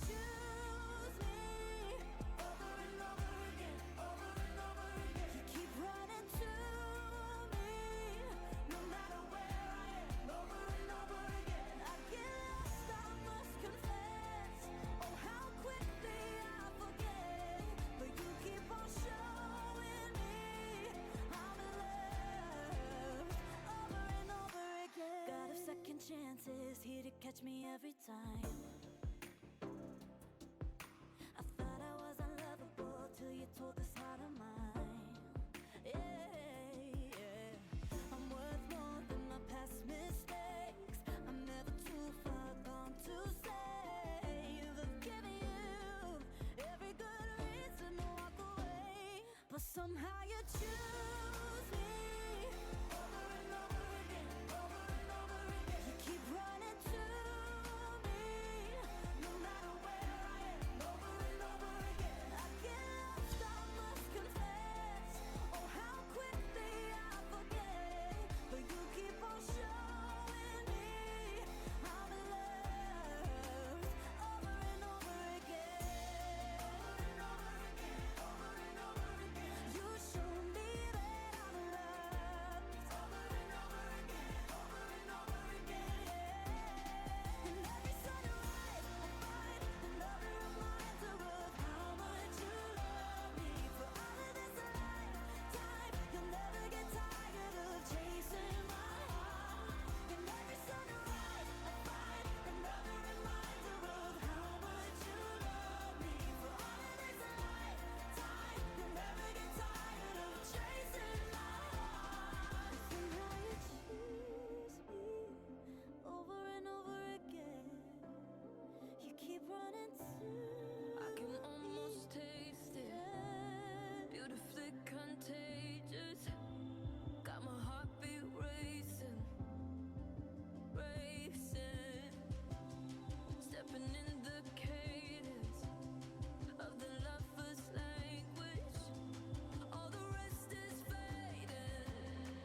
choose me over and over again, over and over again. You keep running to me, no matter where I am, over and over again. I get lost, I must confess. Oh, how quickly I forget, but you keep on showing me I'm in love over and over again. God of second chances, here to catch me every time. I thought I was unlovable till you told this heart of mine. Yeah, yeah. I'm worth more than my past mistakes. I'm never too far gone to save. I've given you every good reason to walk away, but somehow you choose me over and over again, over and over again. You keep running to me, no matter where I am, over and over again. I get lost, I must confess. Oh, how quickly I forget, but you keep on showing me I'm in love over and over again, over and over again, over and over again. You show me that I'm loved over and over again, over and over again. And every sunrise I find another reminder of how much you love me. For all of this lifetime, you'll never get tired of chasing my heart. And every sunrise I find another reminder of how much you love me. For all of this lifetime, you'll never get tired of chasing my heart. Somehow you choose me over and over again. You keep running to I can me. almost taste it, Yeah. beautifully contagious. Got my heartbeat racing, racing. Stepping in the cadence of the lover's language. All the rest is fading.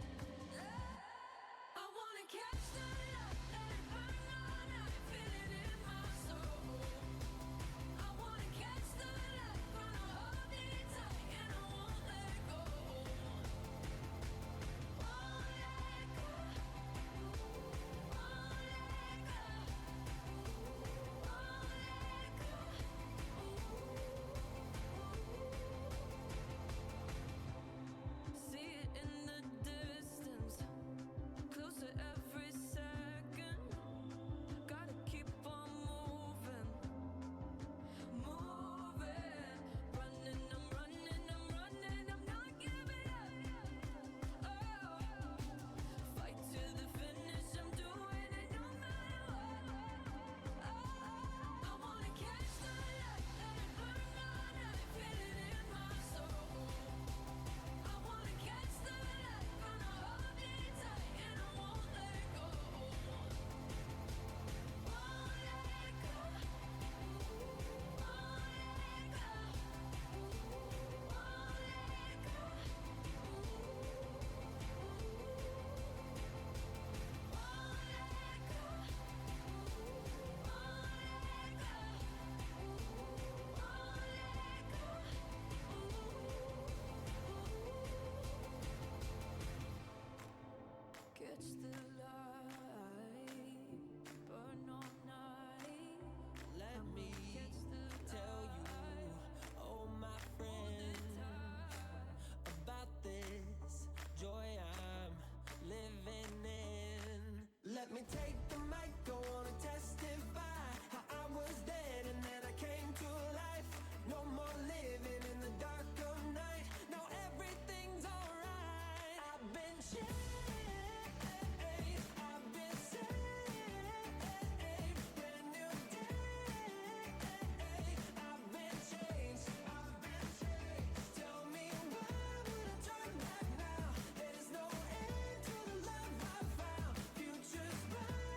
I wanna catch the light, let it burn all night, feel it in my soul. I wanna catch the light, gonna hold me tight, and I won't let go. Won't let go. Won't let go. Won't let go. See it in the distance, closer every second. Gotta keep on moving, moving. Running, I'm running, I'm running, I'm not giving up. Oh, fight to the finish, I'm doing it no matter what. Oh, I wanna catch the light, let it burn all night, feel it in my soul. I wanna catch the light, gonna hold me tight, and I won't let go. Won't let go. Won't let go. Catch the light, burn all night. Let me Catch the tell you, light, oh my hold friend, it tight. about this joy I'm living in. Let me take the mic, I wanna testify how I was dead and then I came to life. No more living in the dark of night. Now everything's alright. I've been changed, I've been saved. Brand new day, I've been changed, I've been changed. Tell me why would I turn back now? There's no end to the love I found. Future's bright.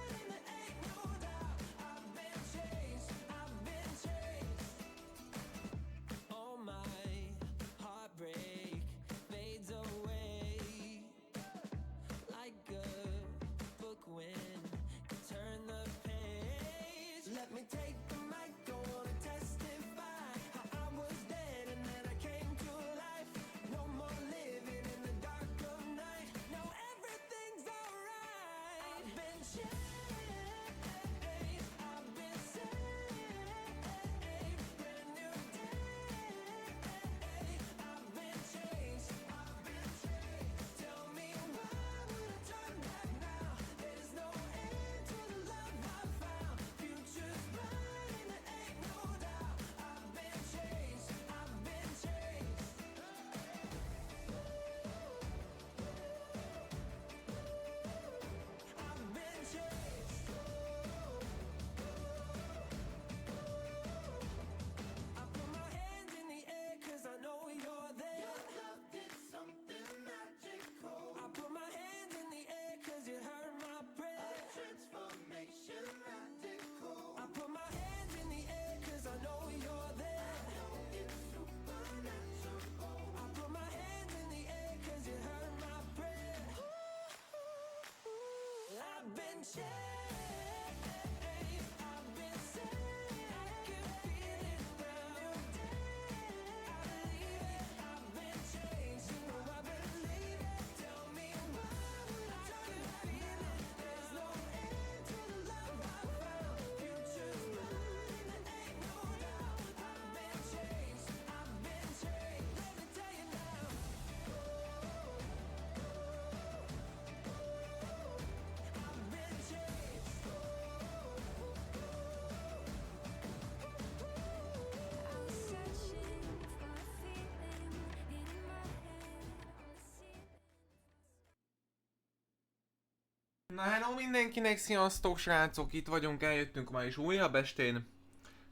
Na hello mindenkinek, sziasztok srácok, itt vagyunk, eljöttünk ma is újabb estén.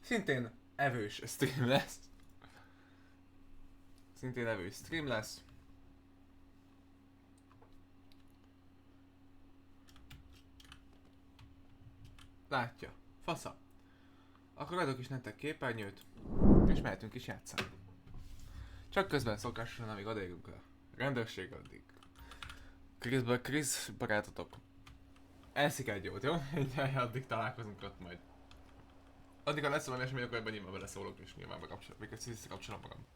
Szintén evős stream lesz. Szintén evős stream lesz. Látja, fasza. Akkor adok is nektek képernyőt, és mehetünk is játszani. Csak közben szokásosan, amíg odaérünk a rendőrség, addig. Krisz barátotok. Elszik egy jót, jó? Addig találkozunk ott majd. Addig, ha lesz valami esemény, akkor ebben nyilván beleszólok, és nyilván bekapcsolom magam.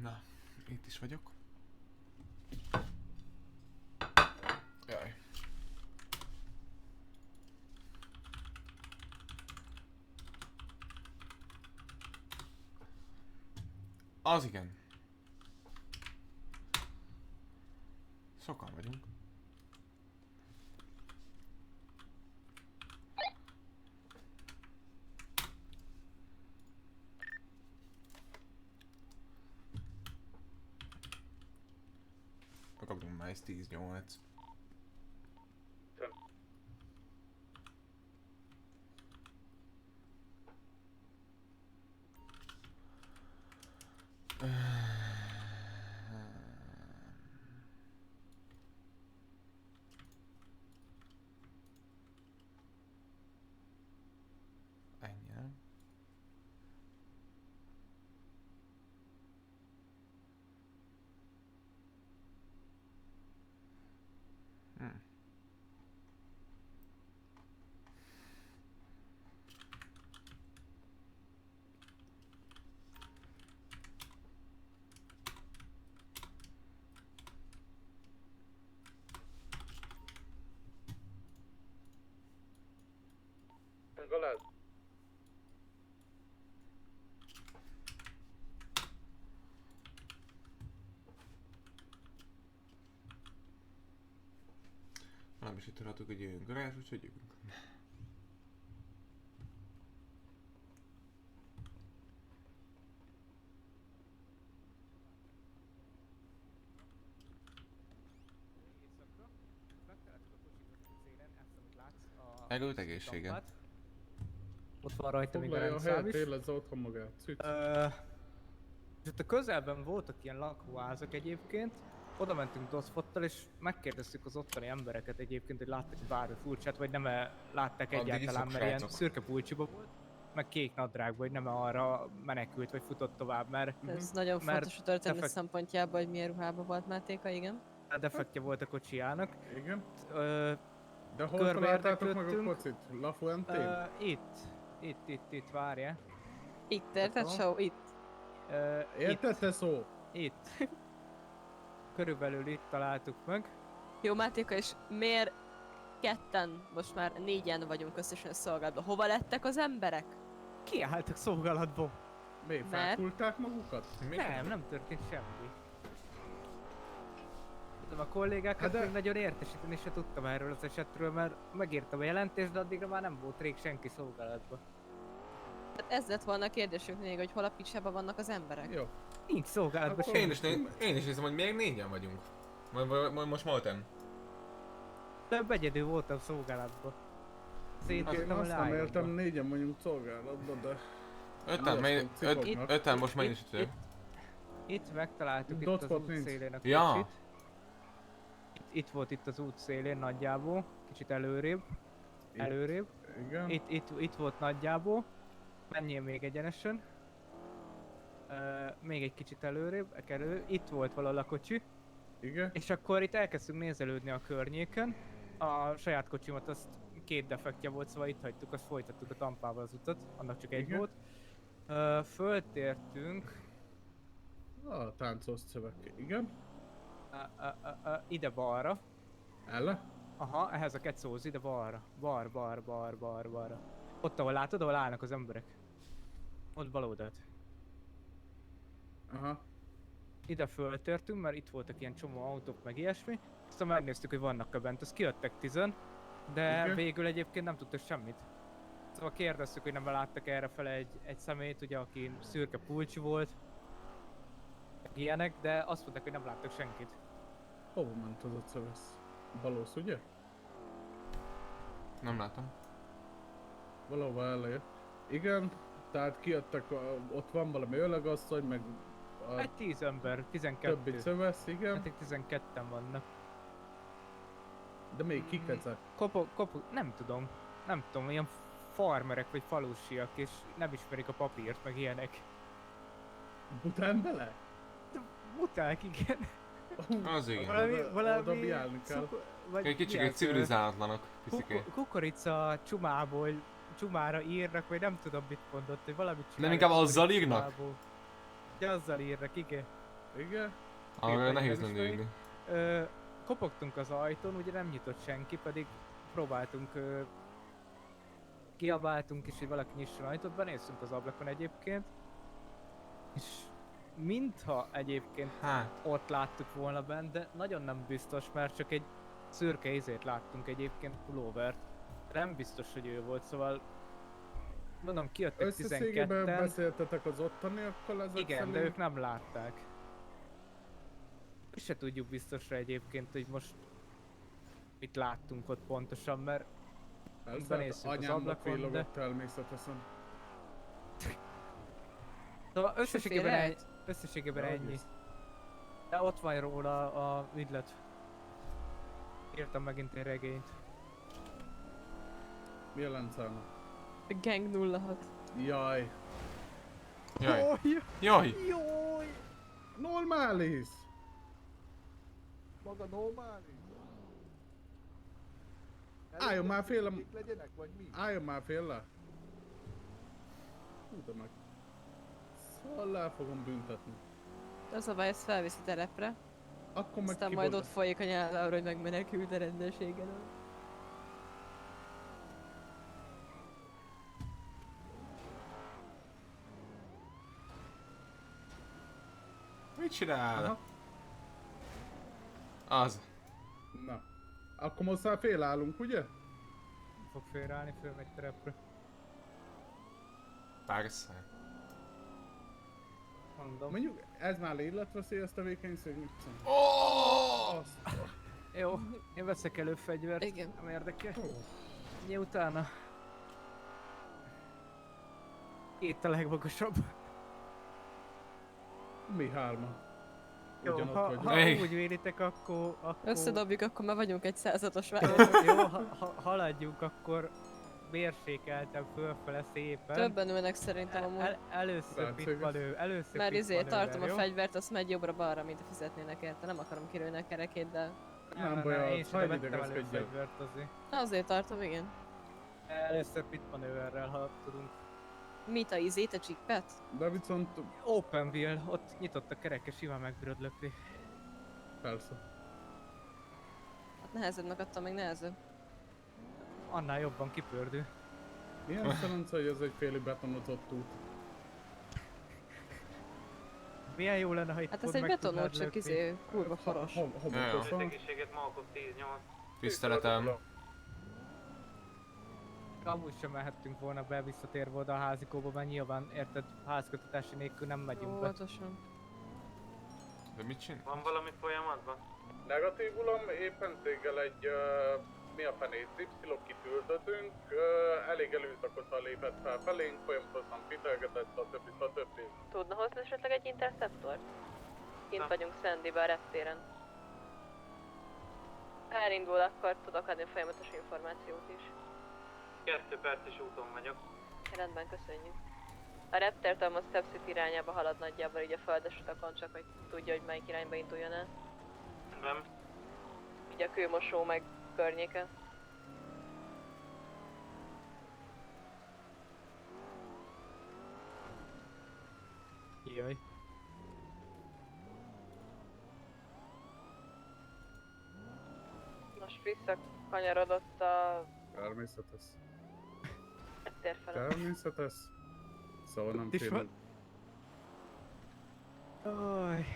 Na, itt is vagyok. Jaj. Az igen. Sokan vagyunk. Kaptunk már 10-8. Ennyi, nem? Galád. Nem is itt találtuk, hogy jöjjünk garázs, úgyhogy jövünk. Megölt egészségen. Ott van rajta még a Foglalja a rendszám helyet, is. élezze otthon magát. Szüt. És ott a közelben voltak ilyen lakóházak egyébként. Oda mentünk Doszfottal és megkérdeztük az ottani embereket egyébként, hogy láttak bármi furcsát, vagy nem látták Addig egyáltalán, iszok, mert ilyen srácok. szürke pulcsiba volt. Meg kék nadrágban, hogy nem arra menekült, vagy futott tovább, mert Ez nagyon Mert fontos a történet defekt- szempontjából, hogy milyen ruhában volt Mátéka, igen. defektje volt a kocsijának. Igen. Ö, De hol körbe találtátok meg a érdeklődtünk. kocit? La Fuentén? itt, várja. Itt, érted, Aha. show? Itt. Érted te szó? Itt. Körülbelül itt találtuk meg. Jó, Mátéka, és miért ketten, most már 4-en vagyunk összesen szolgálatban? Hova lettek az emberek? Kiálltak szolgálatból. Mi? Mert? Felkulták magukat? Nem történt semmi. Tudom, a kollégákat Hát de- még nagyon értesíteni se tudtam erről az esetről, mert megírtam a jelentést, de addigra már nem volt rég senki szolgálatban. Hát ez lett volna a kérdésünk még, hogy hol a picsában vannak az emberek. Jó. Nincs szolgálatban Akkor senki. Én is nézem, hogy még 4-en vagyunk. Most Molten. Több egyedül voltam szolgálatban. Én Szétírtam a azt nem értem, lányokba. 4-en vagyunk szolgálatban, de... 5-en most már én is itt vagyok. Itt megtaláltuk itt Dotspot az nincs. útszélén a Ja. kocsit. Itt volt itt az útszélén nagyjából, kicsit előrébb. Igen. Itt volt nagyjából. Menjél még egyenesen. Még egy kicsit előrébb, itt volt valahol a kocsi. Igen. És akkor itt elkezdtünk nézelődni a környéken. A saját kocsimat azt 2 defektje volt, szóval itt hagytuk, azt folytattuk a tampával az utat, annak csak egy Igen. volt. Föltértünk A táncolsz szöveg. Igen. ide balra. Elle? Aha, ehhez a kecóz, ide balra. Balra. Ott, ahol látod, ahol állnak az emberek. Ott bal oldalt. Aha. Ide föltértünk, mert itt voltak ilyen csomó autók, meg ilyesmi. Aztán megnéztük, hogy vannak-e bent, azt kijöttek 10, de Igen. végül egyébként nem tudtak semmit. Szóval kérdeztük, hogy nem láttak errefele egy személyt, ugye, aki szürke pulcsi volt. meg Ilyenek, de azt mondták, hogy nem láttak senkit. Hova ment az a szövesz? Balósz, ugye? Nem látom. Valahova elejött. Igen, tehát kijöttek, ott van valami ölegasszony, meg a Egy 10 ember, 12. többi szövesz, igen. Hát itt 12-en vannak. De még kik ezek? Nem tudom, ilyen farmerek vagy falusiak, és nem ismerik a papírt, meg ilyenek. Bután bele? Muták, igen. Az igen. Oda biálni kell. Egy kicsit civilizálatlanok, pisziké. Kukorica csumára írnak, vagy nem tudom mit mondott, hogy valamit Nem csinálnak inkább azzal kukorica írnak? csumából. Ja, azzal írnak, igen. Igen? Arra Éppen nehéz nem is lenne írni. Kopogtunk az ajtón, ugye nem nyitott senki, pedig próbáltunk, kiabáltunk is, hogy valaki nyisson ajtót, benéztünk az ablakon egyébként, és mintha egyébként Hát, ott láttuk volna bent, de nagyon nem biztos, mert csak egy szürke izét láttunk egyébként, pulóvert. Nem biztos, hogy ő volt, szóval mondom, kijöttek Összességében 12-en. beszéltetek az ottaniakkal ezek Igen, szerint? de ők nem látták. És se tudjuk biztosra egyébként, hogy most mit láttunk ott pontosan, mert Persze, hát benéztünk az anyámnak ablakon, de... villogott természetesen. Szóval összességében, Sofőr összességében Ja, ennyi. hisz. De ott van róla a ügylet. Írtam megint egy regényt. Mi a láncáma? Gang 06. Jaj. jaj. Jaj! Jaj! Normális! Maga normális? Álljon már fél legyenek, vagy mi? Álljon már fél le! Hú, de meg... Szóval le fogom büntetni. Az a baj, ezt felviszi terepre. Akkor meg Aztán majd ott folyik a nyál arra, hogy megmenekült a rendőrségen. Mit csinál? Aha. Az. Na. Akkor most már félállunk, ugye? Fog félreállni, fölmegy terepre. Persze. Mondom. Mondjuk ez már életveszély, ezt a tevékenység mit szólsz? Oh! Azt. Jó, én veszek elő fegyvert. Igen. Nem érdekel. Mi utána? Itt a legmagasabb. Mi hárman? Jó, Ugyanott ha vagyunk. Hey. úgy vélitek, akkor... Összedobjuk, akkor már vagyunk egy 106-os Jó, város. jó, ha haladjunk, akkor mérsékeltem fölfele szépen. Többen ülnek szerintem amúgy. Először Lehetséges. pitmanő, először Mert tartom a jó? fegyvert, azt megy jobbra-balra, mint fizetnének érte. Nem akarom kirőni a kerekét, de... Nem baj, én az sem hagyj vettem elő idegeskedjen. fegyvert azért. Na, azért tartom, igen. Először pitmanőverrel, ha tudunk. Mit a izét, a chipet? De viszont Open wheel, ott nyitott a kereke, simán megbírod lökni. persze. Hát nehezebbnek adtam, még nehezebb. Annál jobban kipördül. Milyen szerencsé, hogy ez egy félig betonozott út. Milyen jó lenne, ha itt Hát pont ez egy meg tudnád betonút, csak lökni. izé, kurva faros. Homokosan. Egészséget Malkov 10-8. Tiszteletem. Amúgy sem mehettünk volna be, visszatérve oda a házikóba, mert nyilván érted, házkötetési nélkül nem megyünk be. Óvatosan. De mit csinál? Van valami folyamatban? Negatívulom, éppen téggel egy, mi a fenét, Y-kit üldözünk, elég előszakosan lépett fel felénk, folyamatosan pitelgetett, stb. Tudna hozni esetleg egy interceptort? Kint Nem. vagyunk Sandybe a reptéren. Ha elindul, akkor tudok adni folyamatos információt is. 2 perces úton vagyok. Rendben, köszönjük. A reptértől most Step City irányába halad nagyjából így a földes utakon, csak hogy tudja, hogy melyik irányba induljon el. Nem. Így a kőmosó meg környéke. Jaj. Most visszakanyarodott a Természetes. reptér felé. Természetes. Szóval nem Is félünk. Aj.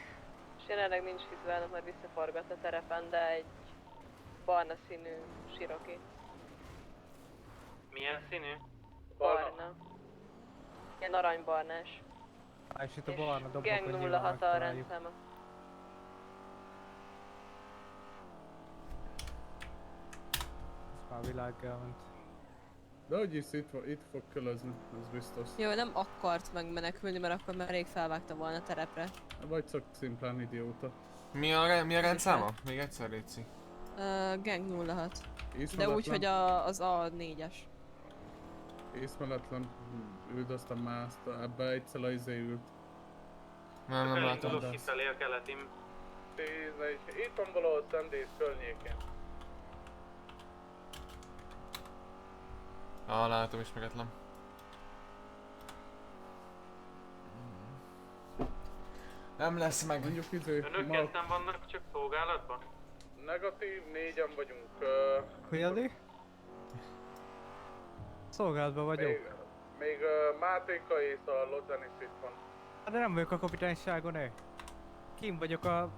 És jelenleg nincs vizuálnom, hogy visszaforgat a terepen, de egy barna színű siroki. Milyen színű? Barna. Ilyen aranybarnás. És itt a És barna dobokon Gang nyilván 06 a megtaláljuk. rendszáma. Ez már világgá ment. De hogy is itt fog kölözni, ez biztos. Jó, nem akart megmenekülni, mert akkor már rég felvágta volna a terepre. Vagy csak szimplán idióta. Mi a rendszáma? Még egyszer létszik. Gang 06. De Észmeletlen, úgy, hogy az A4-es. észmeletlen, üldöztem már ezt, ebbe egyszer a izé ült. Nem látom. Elindulok kifelé a keletim. 11, itt van valahol Sandys környékén. Látom, ismeretlen. Nem lesz meg. Mondjuk Önök ketten vannak csak szolgálatban? Negatív, 4-en vagyunk. Kujadi? Szolgálatban vagyok. Még Mátéka és a Lozanis itt van. Hát de nem vagyok a kapitányságon, Kim vagyok a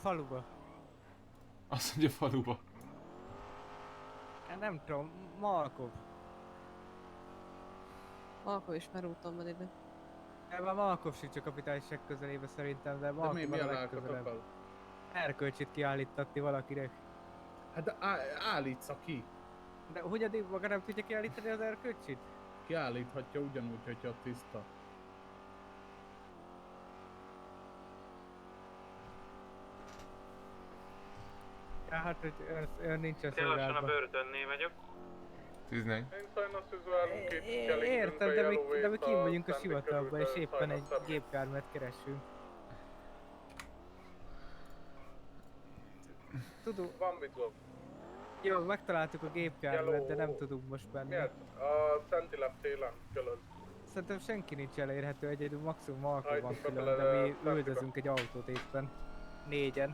faluba. Azt mondja faluba. Nem tudom, Malkov. Malkov is már úton van ide. Ebben Malkov sincs a kapitányság közelébe szerintem, de De mi Malkov a milyen legközelebb. állatokkal? Erkölcsit kiállítatni valakinek. Hát de állítsa ki. De hogy addig maga nem tudja kiállítani az erkölcsit? Kiállíthatja ugyanúgy, hogyha tiszta. Ja, hát hogy ön nincs a Én lassan a szolgálatban. börtönnél vagyok. 14. Én sajnos üzválunk itt, kelingünk Értem, a de Yellowway-t mi kim vagyunk a Sandy sivatagban, körül, és de éppen egy sajnos nem. gépjárművet keresünk. Tudom, Van mit van. jó, megtaláltuk a gépjárművet, de nem tudunk most menni. Miért? A Sentinel télen külön. Szerintem senki nincs elérhető, egyedül maximum Malkov van Hajtunk be külön, bele de mi Santiba. üldözünk egy autót éppen. 4-en.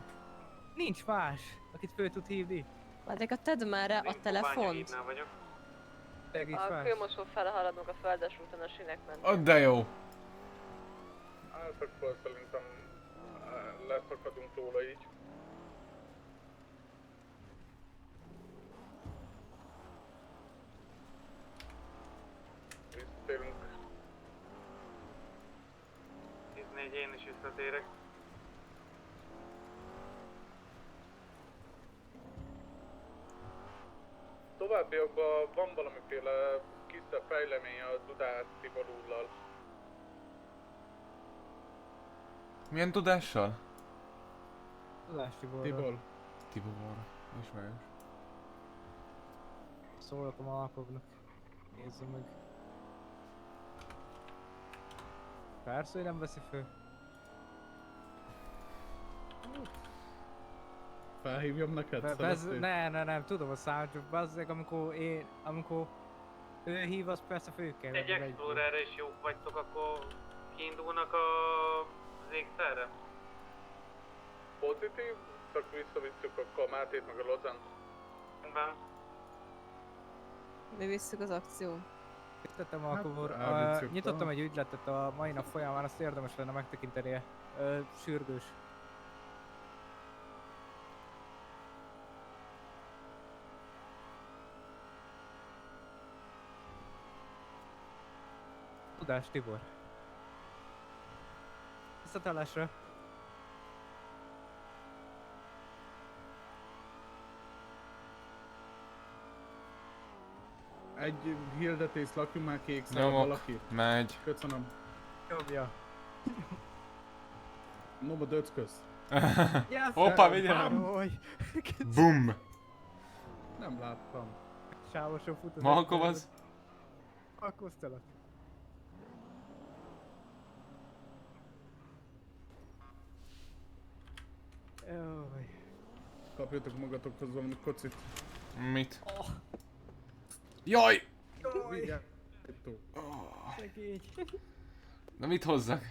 Nincs más, akit föl tud hívni. Addig tedd már rá a Én telefont. Bányahídnál vagyok. Segíts A más. kőmosó fele haladunk a földes úton a sinek mentén. Ott de jó. Hát akkor szerintem leszakadunk róla így. Visszatérünk. 14 én is visszatérek. Továbbiakban van valamiféle kisebb fejlemény a Dudás Tiborúllal. Milyen tudással? Tudás Tiborról. Tibor. Tibor. Ismerős. Szólok a Malkovnak. Nézzük meg. Persze, hogy nem veszi föl. Felhívjam neked? szeretnéd? Nem, tudom a számot, csak bazzeg, amikor ő hív, az persze föl kell. Egy venni egy- Explorerre is jók vagytok, akkor kiindulnak az ékszerre? Pozitív, csak visszavisszük akkor a Mátét meg a Lozán. Rendben. Mi visszük az akció. Tettem akkor, elviccük nyitottam tovább. egy ügyletet a mai nap folyamán, azt érdemes lenne megtekintenie. Sürgős. Tudás Tibor. Visszatalálásra. Egy hirdetést lakjunk már kék száll Nyomok. valaki. Megy. Köszönöm. Jobbja. Noba döcköz. Hoppá, vigyázz! Bum! Nem láttam. Sávosan fut az Malkov egyszerűen. az? Akkoztalak. Jaj. Kapjatok magatokhoz valami kocit. Mit? Jaj! Vigyázz. Szegény. Na mit hozzak?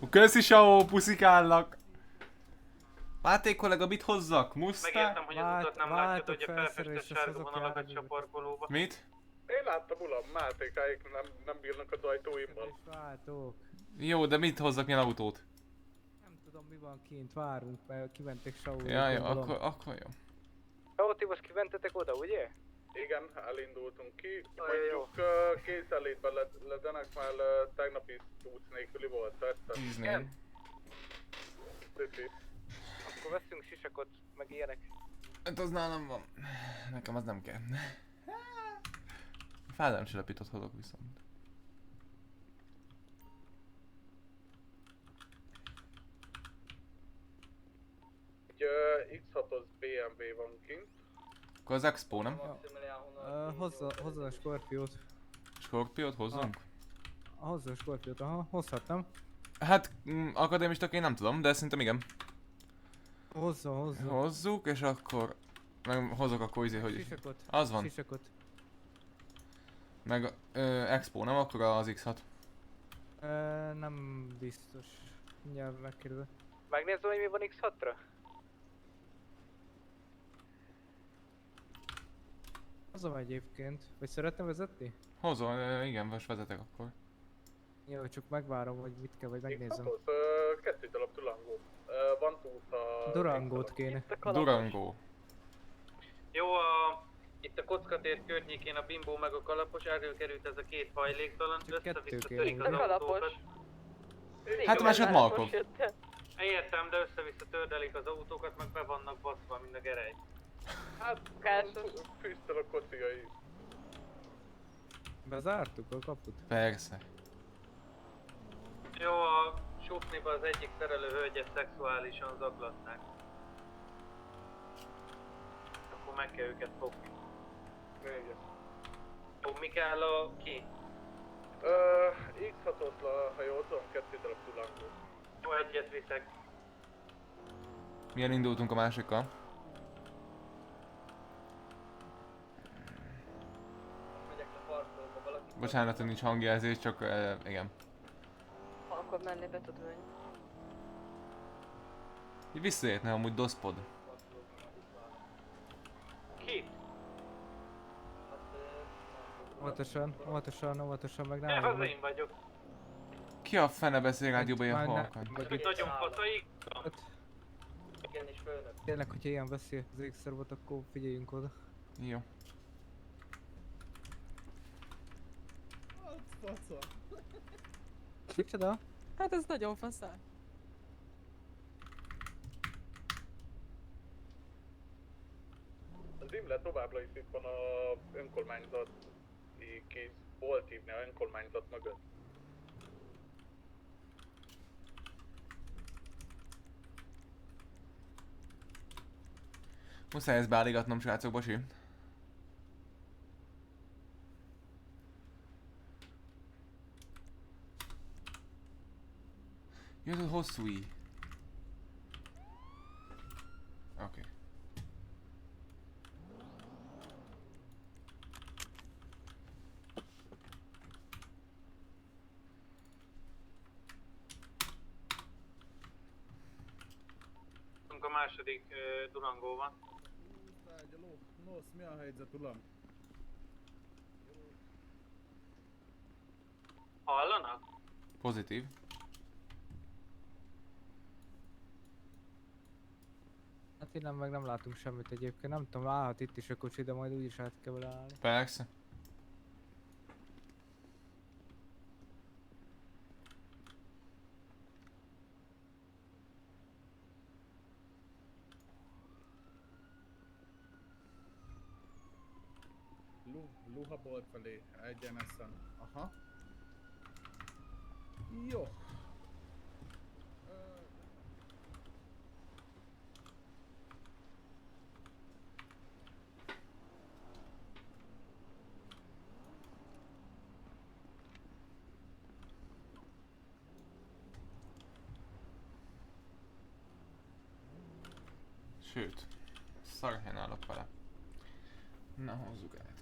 Köszi Sao, puszikállak! Máté kollega, mit hozzak? Musztá? Megértem, hogy az utat nem látja, váltok hogy a felfestett felszerelést, sárga hozok vonalakat járművet. se a parkolóba. Mit? Én láttam, uram, Mátékáik nem bírnak az ajtóimban. És váltok. Jó, de mit hozzak, milyen autót? Nem tudom mi van kint, várunk, mert kimentek Saul. Ja, jó, akkor jó. Saul, ti most kimentetek oda, ugye? Igen, elindultunk ki. Nagyon jó. Mondjuk készenlétben ledenek, mert tegnapi út nélküli volt, persze. 14. Szépi. Akkor veszünk sisakot, meg ilyenek. Hát az nálam van. Nekem az nem kell. Feldelemcsillapítót hozok viszont. Egy X6-os BMW van kint. Akkor az Expo, nem? Hozza a Scorpiót. Scorpiót hozzunk? Hozza a Scorpiót, aha, hozhatnám. Hát, akadémistaként nem tudom, de szerintem igen. Hozza. Hozzuk, és akkor... Meg hozok akkor izé, hogy... Sisakot. Az van. Sisakot. Meg Expo, nem? Akkor az X6. Nem biztos. Mindjárt megkérdezem. Megnézem, hogy mi van X6-ra? Hozom egyébként. Vagy szeretném vezetni? Hozol, igen, most vezetek akkor. Jó, csak megvárom, hogy mit kell, vagy megnézem. X6-hoz 2 darab Durango. Van túsz a... Durangót kéne. Durangó. Jó, itt a kockatér környékén a bimbó meg a kalapos, erről került ez a két hajléktalan, Csak kettő össze-vissza kéne, törik ugye? az Kalapos. autókat. Hát a másod Malkov. Értem, de össze-vissza tördelik az autókat, meg be vannak baszva, mind a gerej. Hát, Kásos. fűztel a kocia is. Bezártuk a kaput? Persze. Jó, a supniba az egyik szerelő hölgyet szexuálisan zaklatták. Akkor meg kell őket fogni. Igen. Jó, mi kell a ki? X6-os, ha jól tudom, 2 darab Durango. Jó, egyet viszek. Milyen indultunk a másikkal? Bocsánat, hogy nincs hangjelzés, csak igen. Akkor mellé be tud menni. Így visszaértne amúgy doszpod. Ki? Óvatosan, meg Nem, nem. az én vagyok. Ki a fene beszél rádióba ilyen Már ne- halkan? vagy Hogy itt- nagyon faszaik. Tényleg, hogyha ilyen veszi az ékszerbot, akkor figyeljünk oda. Jó. Faca. Micsoda? Hát ez nagyon faszál. Az Imre továbbra is itt van a önkormányzat, ki volt hívni a önkormányzat mögött. Muszáj ezt beállígatnom, srácok, bocsi. Jött a hosszú i. Oké. A második Durangóban. Tárgyaló. Nosz, mi a helyzet, uram? Hallanak? Pozitív. Hát innen meg nem látunk semmit egyébként. Nem tudom, állhat itt is a kocsi, de majd úgyis át kell vele állni. Persze. Luhabolt felé, egyenesen. Aha. Jó. Sőt, szarhelyen állok vele. Na, hozzuk át.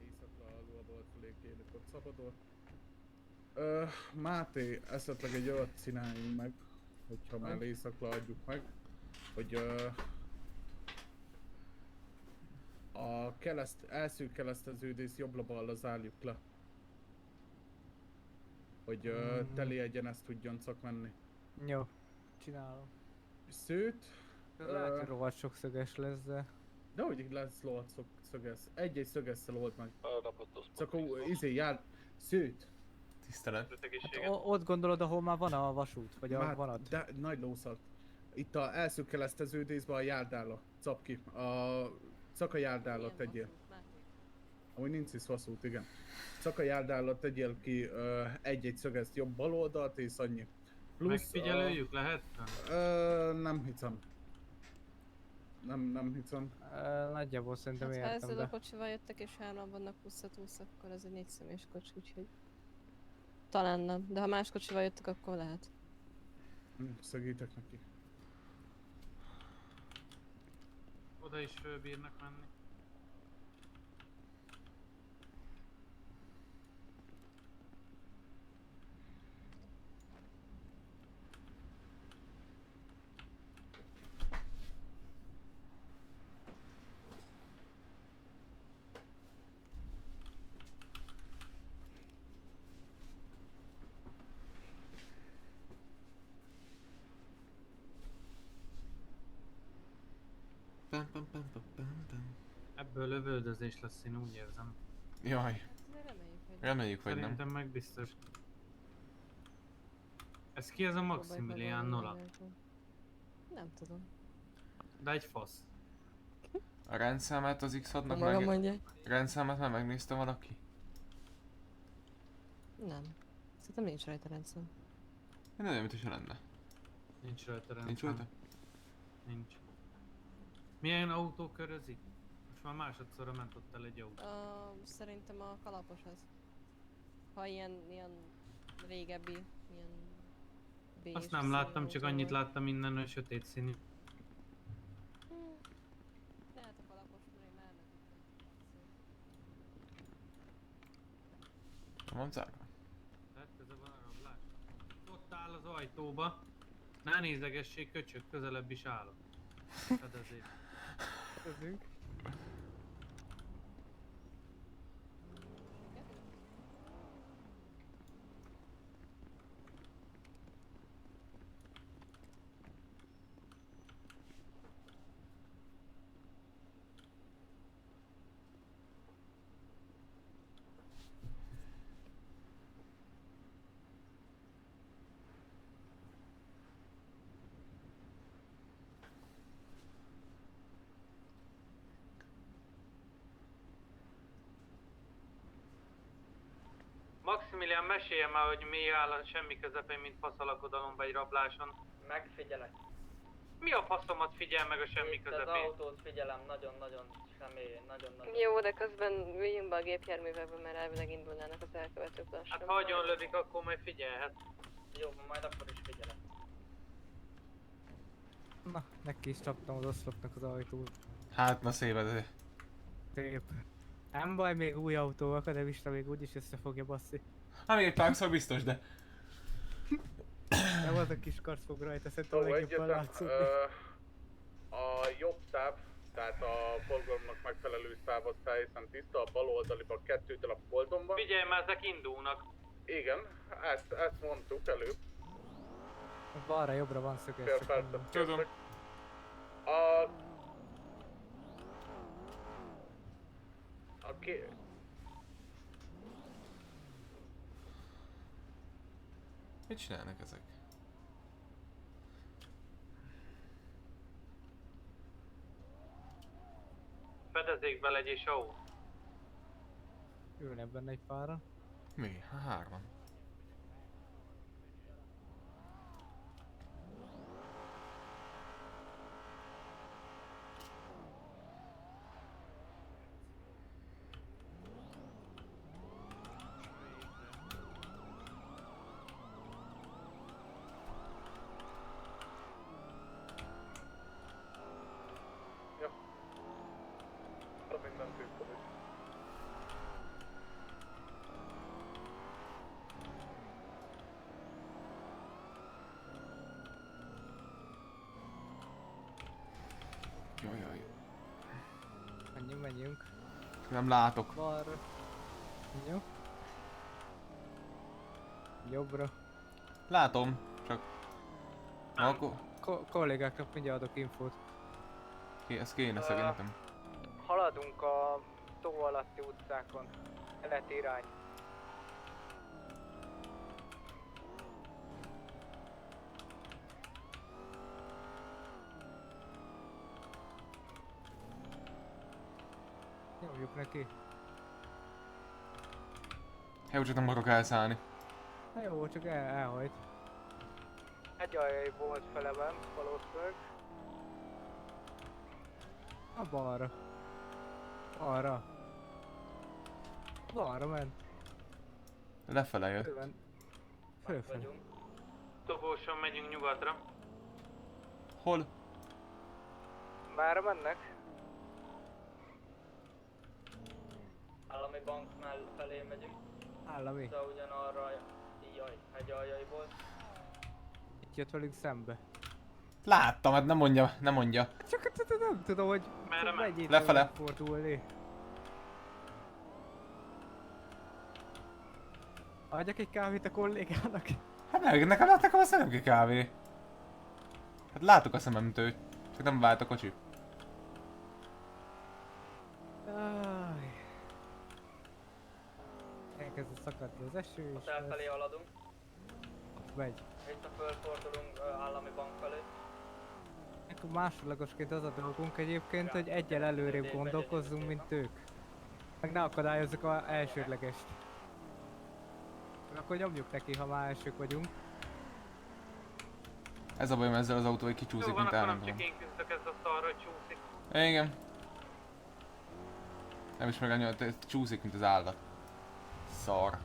Éjszakra a Luhabolt felé kérlek ott szabadon. Máté, esetleg egy olyat csináljunk meg, hogyha már éjszakra adjuk meg, hogy a elszűk kereszteződés jobbra-balra zárjuk le. Hogy teli egyenes tudjon csak menni. Jó, csinálom. Szőt, Lehet, hogy rohadt sok szöges lesz, de... de hogy lesz lohat szöges? Egy-egy szögesszel old meg. Csak jár... Szőt! Tisztelet. Egészséget. Ott gondolod, ahol már van a vasút, vagy a Már- vonat? De nagy lószak. Itt a elszűk kereszteződésben a járdára. Cap ki. Csak a járdára tegyél. Amúgy nincs is faszút, igen. Csak a járdára tegyél ki egy-egy szögeszt jobb bal oldalt, és annyi. Plusz Megfigyelőjük lehet? nem hiszem. Nem hiszem. Nagyjából szerintem Hát, ha értem, ezzel a de... kocsival jöttek és hárman vannak 20-20, akkor ez egy 4 személyes kocsi, úgyhogy... Talán nem, de ha más kocsival jöttek, akkor lehet. Segítek neki. Oda is fölbírnak menni. Pam, pam, pam, pam, pam, pam. Ebből lövöldözés lesz, én úgy érzem. Jaj, Hát azért reméljük, hogy reméljük, hogy nem. Szerintem meg biztos. Ez ki ez a Maximilian Nola? Nem tudom. De egy fasz. A rendszámát az X6-nak Maga meg... mondja. Rendszámát már megnézte valaki? Nem. Szerintem nincs rajta rendszám. Én nem mint hogyha lenne. Nincs rajta rendszám. Nincs rajta? Nincs. Milyen autó körözik? Most már másodszorra ment ott el egy autó. Szerintem a kalaposhoz. Ha ilyen régebbi, ilyen beige Azt nem színű láttam, csak autó annyit volt. láttam innen, hogy sötét színű. Lehet a kalapos, mert én már nem Van zárva? Tehát ez a rablás. Ott áll az ajtóba. Ne nézegessék, köcsög, közelebb is állok. Fedezét. Közünk. Maximilian, mesélje már, hogy mi áll a semmi közepén, mint faszalakodalomba egy rabláson. Megfigyelek. Mi a faszomat figyel meg a semmi Itt az közepén? autót figyelem, nagyon-nagyon személy, nagyon-nagyon. Jó, de közben üljünk be a gépjárművekbe, mert elvileg indulnának az elkövetők lassan. Hát ha agyon lövik, akkor majd figyelhet. Jó, majd akkor is figyelek. Na, neki is csaptam az oszlopnak az ajtót. Hát na szépen, Szép. Nem baj, még új autó, akademista még úgyis össze fogja basszi. hát még egy párszor biztos, de... Nem az a kis karc fog rajta, szerintem Szóval legjobban egyetlen, látszódni. a jobb táv, tehát a forgalomnak megfelelő száv az teljesen tiszta, a bal oldaliban 2 darab koldon van. Figyelj, már ezek indulnak. Igen, ezt mondtuk előbb. Balra, jobbra van szöges. Fél csak percet mondom. Tudom. kértek. A... Mit csinálnak ezek? Fedezékbe legyél, show. Ülnek benne egy pára. Mi? Ha 3. Minden tiszta. Jajjaj. Menjünk. Nem látok. Balra. Jó. Jobbra. Látom, csak... Akkor... Kollégáknak mindjárt adok infót. Ez kéne szerintem. Haladunk a tó alatti utcákon. Keleti irány. Nyomjuk neki. Jó, csak nem akarok elszállni. Na jó, csak elhajt. Egy aljai volt feleben, valószínűleg. A balra. Arra. Balra ment. Lefele jött. Fölment. Fölfele. Dobóson megyünk nyugatra. Hol? Merre mennek? Állami bank felé megyünk. Állami. De ugyanarra, jaj, hegyaljaiból. Itt jött velünk szembe. Láttam, hát nem mondja, nem mondja. Csak nem tudom, hogy Merre ment? mennyit Lefele. fordulni. Adjak egy kávét a kollégának. Hát nekem láttak a szemem ki kávé. Hát látok a szememtől, csak nem vált a kocsi. Áj. Elkezdett szakadni az eső és Hotel felé haladunk. ott megy. Vissza fölfordulunk állami bank felé. Akkor másodlagosként az a dolgunk egyébként, hogy egyel előrébb gondolkozzunk, mint ők. Meg ne akadályozzuk az elsődlegest. Akkor nyomjuk neki, ha már elsők vagyunk. Ez a bajom ezzel az autóval, hogy Jó kicsúszik, van, mint akkor nem állandóan. csak én küzdök ez a szarra, hogy csúszik. Igen. Nem is meg annyira, csúszik, mint az állat. Szar.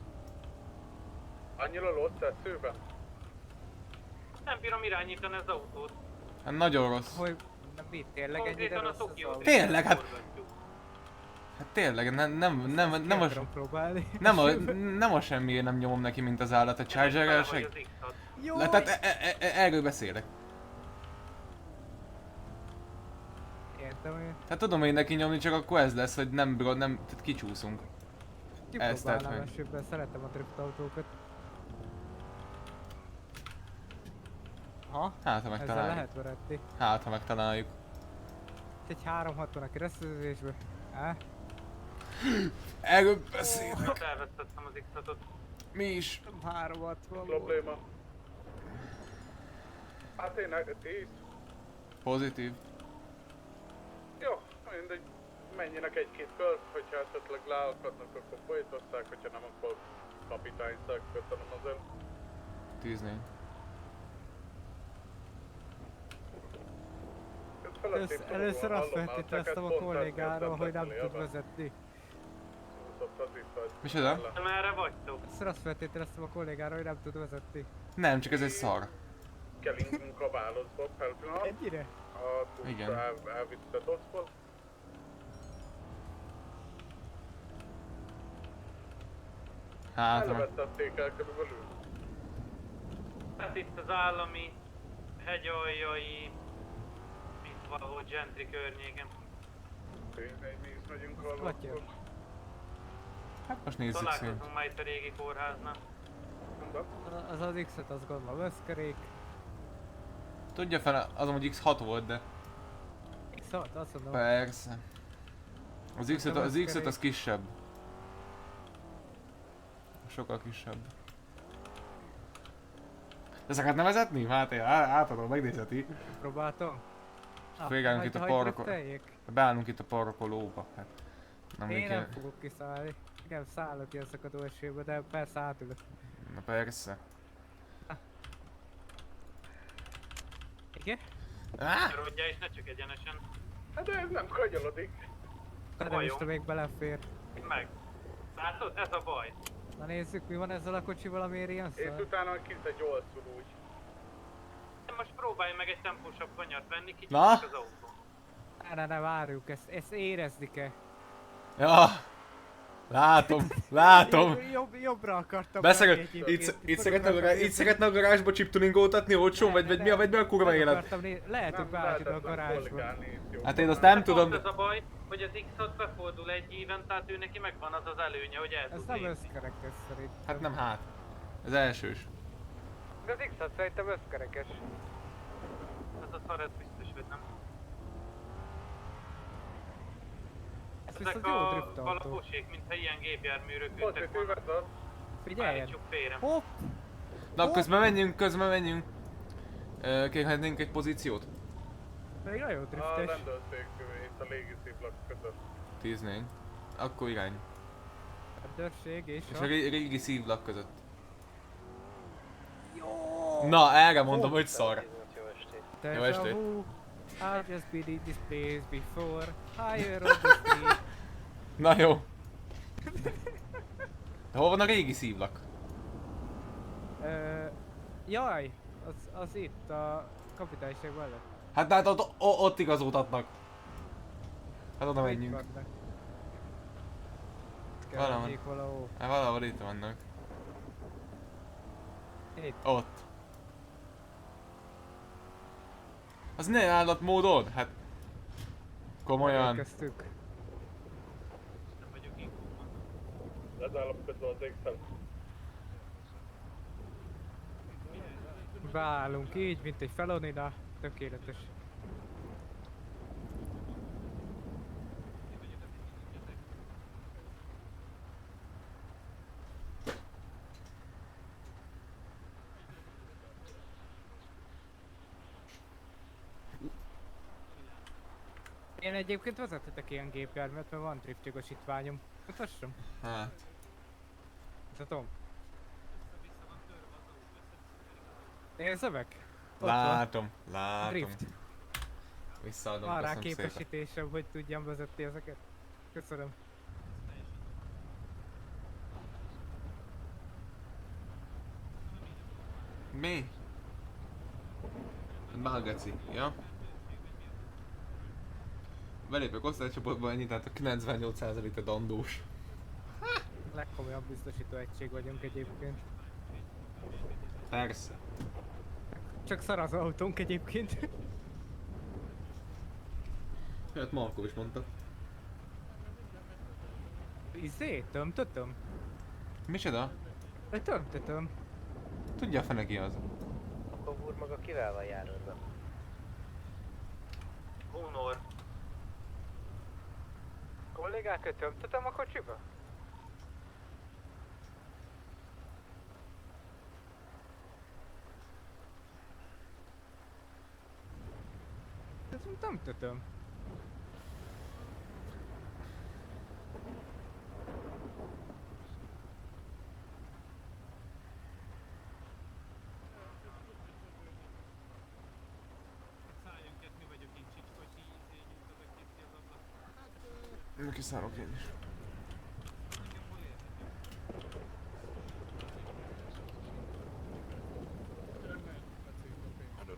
Annyira rossz eszőben? Nem bírom irányítani az autót. Hát nagyon rossz. Hogy nem mit tényleg ennyire Konkrétan a rossz az Tokiót autó? Tényleg, hát- forgatjuk. Hát tényleg, nem Ki a... akarom próbálni. Nem a semmiért nem nyomom neki, mint az állat a Charger-rel Tele seg... vagy az X-at. Jó! Tehát erről beszélek. Értem én. Hát tudom én neki nyomni, csak akkor ez lesz, hogy nem bírod, nem, tehát kicsúszunk. Ez tett Kipróbálnám meg. elsőben, szeretem a drift autókat. Ha? Hát ha Ezzel megtaláljuk. lehet veretni. Hát ha megtaláljuk. Egy 360 a keresztezésbe. Erről beszélek. Hát elvesztettem az X-atot. Mi is. 360 volt. Probléma. Hát én 10. Pozitív. Jó, mindegy. Menjenek egy-két kört, hogyha esetleg leakadnak, akkor folytasszák, hogyha nem, akkor kapitányszák, köszönöm azért. 10-4. Először azt feltételeztem a kollégáról, hogy nem tud vezetni. Micsoda? De merre vagytok? Először azt feltételeztem a kollégáról, hogy nem tud vezetni. Nem, csak ez egy szar. Kelingünk a válaszba per pillanat. Ennyire? A Igen. túlra elvitte Doszból. Hát ha meg... Elvetették el körülbelül. Hát itt az állami hegyaljai, mint valahol Gentry környéken. Tényleg mi is megyünk a Latya. Doszból. Hát most nézzük szint. Találkozunk már itt a régi kórháznál. Az az X-et azt gondolom összkerék. Tudja fel, az amúgy X6 volt, de... X6, azt mondom. Persze. Az X5 az kisebb. Sokkal kisebb. Ezeket nem vezetni? Hát én átadom, megnézheti. Próbáltam. Félgálunk itt a parrokol... drifteljék. Beállunk itt a parrokolóba. Hát... Nem Én még nem ilyen... fogok kiszállni. Igen, szállok ilyen szakadó esőbe, de persze átülök. Na persze. Igen? Rodjál és ne csak egyenesen. Hát de ez nem kanyolodik. De is még belefér. Meg. Látod? Ez a baj. Na nézzük, mi van ezzel a kocsival, amiért ilyen És szar. utána kint egy olszul úgy. Most próbálj meg egy tempósabb kanyart venni, kicsit Na? az autó. Ne, várjuk, ezt érezni kell. Ja! Látom! Jobbra akartam Beszeret, menni egyébként. itt szeretne a garázsba chiptuningoltatni olcsón, vagy mi a kurva élet? Lehet, hogy beállítod a garázsba. Hát én azt nem tudom. Pont ez a baj, hogy az X6 befordul egy éven, tehát ő neki megvan az az előnye, hogy el Ez tud nem lépni. összkerekes szerint. Hát nem hát. Ez elsős. De az X-at szerintem összkerekes. Ez a szar, ez biztos, hogy nem. Ez Ezek viszont jó a drift autó. valaposék, mintha ilyen gépjárműrök ültek volna. Pozitívet ad. Figyeljen! Állítsuk félre. Hopp! Na közben menjünk. Kérhetnénk egy pozíciót? Még nagyon A driftes. rendőrség itt a légiszívlak között. 10-4. Akkor irány. Rendőrség és És a... a régi szívlak között. Na, erre mondom, hogy szar. Jó estét. I've just been in this place before. Higher on the street. Na jó. De hol van a régi szívlak? Jaj, az itt a kapitányság mellett. Hát ott igazoltatnak. Hát oda Itt menjünk. vannak. Itt kell Valahol. lennék valahol. Hát valahol itt vannak. Itt. Ott. Az ne állatmódod? Hát... Komolyan. Elkezdtük. Nem vagyok inkóban. Lezállom közben az égszel. Beállunk így, mint egy felonida. Tökéletes. Én egyébként vezethetek ilyen gépjárművet, mert van drift jogosítványom. Mutassam? Hát. Mutatom. Nézze meg! Ott van. Látom, látom. Drift. Visszaadom, Van rá köszönöm szépen. képesítésem, hogy tudjam vezetni ezeket. Köszönöm. Mi? Balgaci, ja? Belépek osztálycsoportba, ennyi, tehát a 98% a dandós. Legkomolyabb biztosító egység vagyunk egyébként. Persze. Csak szar az autónk egyébként. Hát Markov is mondta. Tömtötöm? Micsoda? Tömtötöm. Tudja a fene ki az. Akkor úr maga kivel van járőrben? Hunor. Kollégák, tömtötöm a kocsiba? Ez tömtötöm. Szálljunk át, mi vagyok én csicskocsi, nyújtogatjuk ki az ablak. Kiszállok én is. Engem hol érhetek?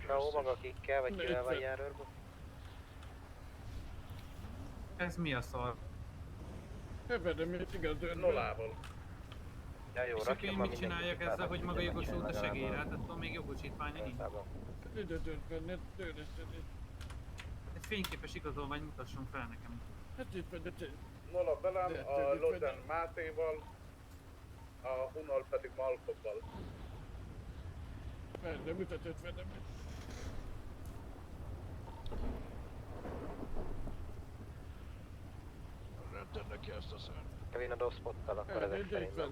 Sahó maga kikkel, vagy kivel van járőrben? Ez mi a szar? Ebben mit igaz, Nolával. Ja jó, És akkor rakjon én már mit mindenkit csináljak fel, ezzel, hogy maga jogosult a legalább segélyre? Hát attól még jogosítványa nincs. Egy fényképes igazolvány mutasson fel nekem. Nola velem, a Loden Mátéval, a Hunal pedig Malkovval. Kevin a doszpottal, akkor ezek szerint nem.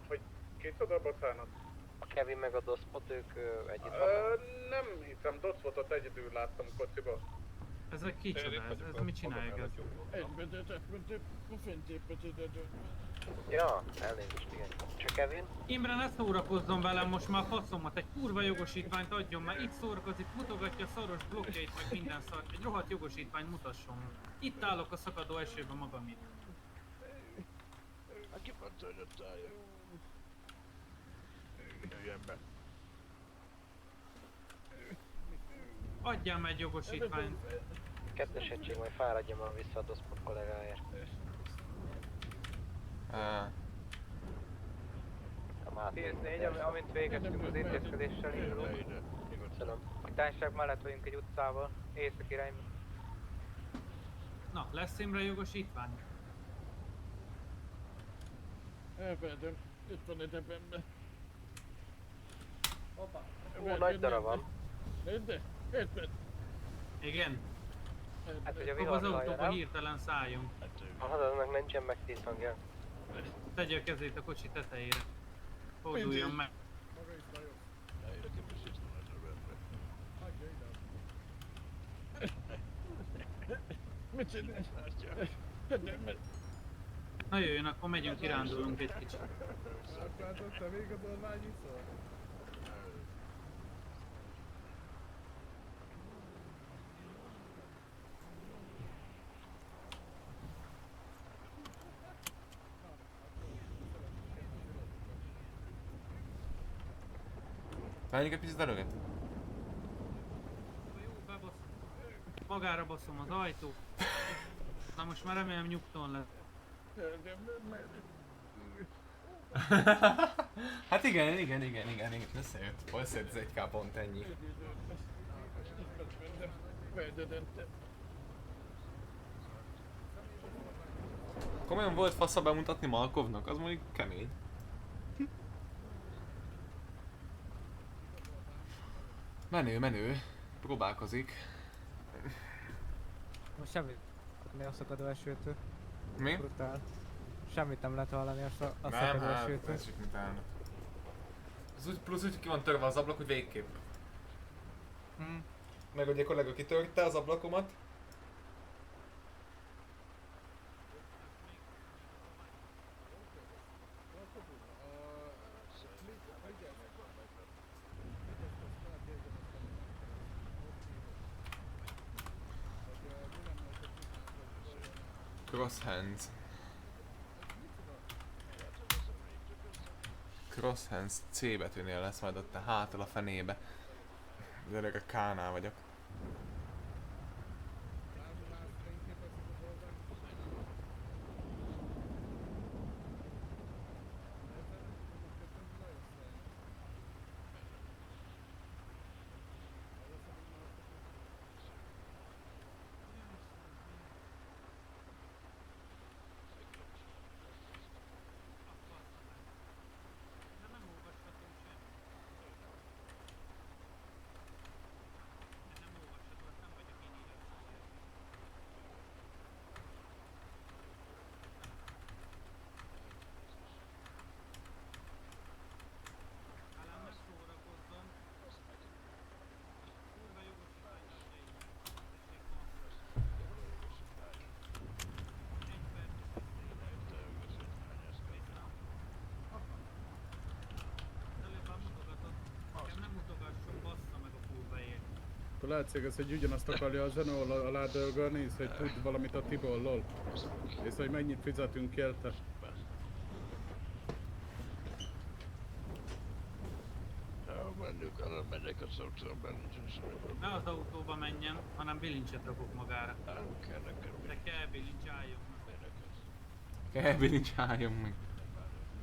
Hogy kicsoda, bocsánat? A Kevin meg a doszpot, ők együtt vannak? Nem hiszem, Docvotot egyedül láttam kocsiba. Ez egy kicsoda, ez mit csinálják ez? Ja, elnézést, igen. Csak Kevin? Imre, ne szórakozzon velem most már faszomat, egy kurva jogosítványt adjon már, itt szórakozik, mutogatja a szaros blokkjait, meg minden szar, egy rohadt jogosítványt mutasson. Itt állok a szakadó esőben magamit. Adjál meg egy jogosítványt. Kettes egység, majd fáradja már vissza a doszpot kollégáért. A Máté. 10-4, amint végeztünk az intézkedéssel, indulunk. Köszönöm. A társaság mellett vagyunk egy utcával, észak irányba. Na, lesz Imre jogosítvány? Nagy darab van. Igen? Hát, hogy a Akkor az vihar autóba zajja, nem? hirtelen szálljunk. A hadaznak nincsen megtírt hangja. Tegye a kezét a kocsi tetejére. Forduljon meg. Na jöjjön, akkor megyünk, kirándulunk egy kicsit. Várjuk egy picit előre. Jó, bebaszom. Magára baszom az ajtót. Na most már remélem nyugton lesz. Hát igen, összejött az 1K pont ennyi. Komolyan volt fasza bemutatni Malkovnak, az mondjuk kemény. Menő, próbálkozik. Most semmit tudni a szakadó esőtől. Mi? Brutál. Semmit nem lehet hallani a Nem, szakadó hát, esőtől. ez csak mit állnak. Az úgy, plusz úgy ki van törve az ablak, hogy végképp. Meg ugye a kollega kitörte az ablakomat. Cross hands. Cross hands C betűnél lesz majd ott a hátul a fenébe. Az öreg a K-nál vagyok. Látszik ez, hogy ugyanazt akarja a Zenó alá dölgölni, hogy tud valamit a Tibollól. És hogy mennyit fizetünk érte. Megyek a szokszóban. Ne az autóba menjen, hanem bilincset rakok magára. De kell bilincs, álljon meg. Kell bilincs, álljon meg.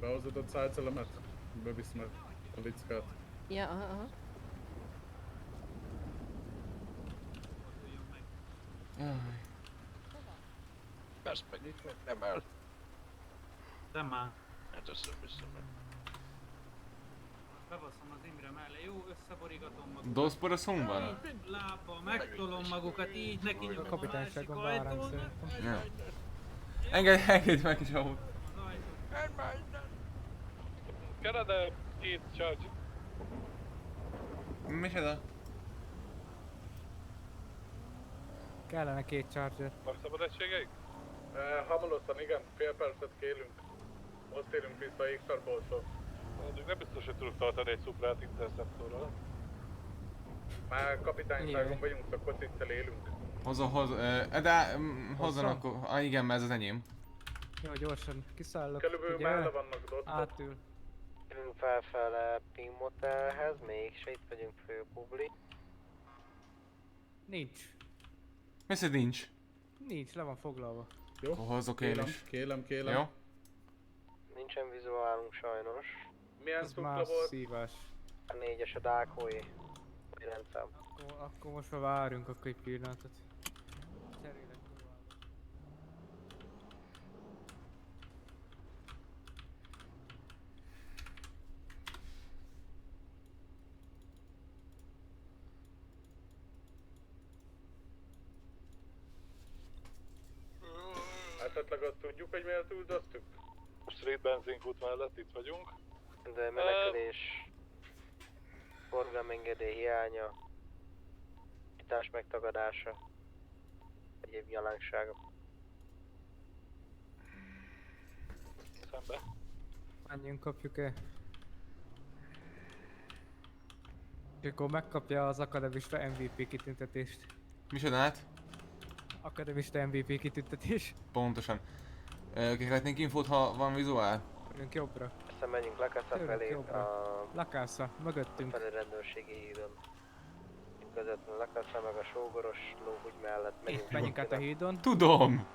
Behozod a szájcelemet? Bevisz meg a lickát. Ja, aha. Ezt meg nem el. De már. Hát össze vissza meg. Bebaszom az Imre mellé, jó, összeborígatom magukat. Dos corazón van? Lábba, megtolom magukat, így neki nyomom a másik Kapitányságon váránk ajtón. szerintem. Ja. Engedj meg is ahol. Canada, két charge. Micsoda? Kellene 2 charger. Van szabad egységeik? Hamarosan igen, fél percet kérünk. Most érünk vissza Éktarboltól. Addig nem biztos, hogy tudok tartani egy szuprát interceptorral. Már kapitányságon vagyunk, a kociccal élünk. Hozzon akkor, igen, mert ez az enyém. Jó, gyorsan kiszállok. Körülbelül mellé vannak dosztok. Átül. Jövünk felfele Pink Motelhez, mégse itt vagyunk főpubli. Nincs. Mi szerint nincs? Nincs, le van foglalva. Jó? Hozzok én is. Kélem. Jó? Nincsen vizuálunk sajnos. Milyen Ez szukla más volt? szívás. A 4-es a Dákói. 9 szám. Akkor most már várjunk akkor egy pillanatot. Cserélek tovább. Esetleg azt tudjuk, hogy miért üldöztük? Street benzinkút mellett itt vagyunk. De menekülés. Forgalomengedély hiánya. Nyitás megtagadása. Egyéb nyalánkságok. Szembe. Menjünk, kapjuk-e? És akkor megkapja az akademista MVP kitüntetést. Micsodát? Akademista MVP kitüntetés. Pontosan. Kérhetnénk infót, ha van vizuál? Jönk jobbra. Aztán menjünk Lakassa Jövünk felé jobbra. a Lakassa, mögöttünk. felé rendőrségi hídon. Közvetlenül Lakassa meg a sógoros lóhugy mellett. Menjünk át a hídon. Tudom!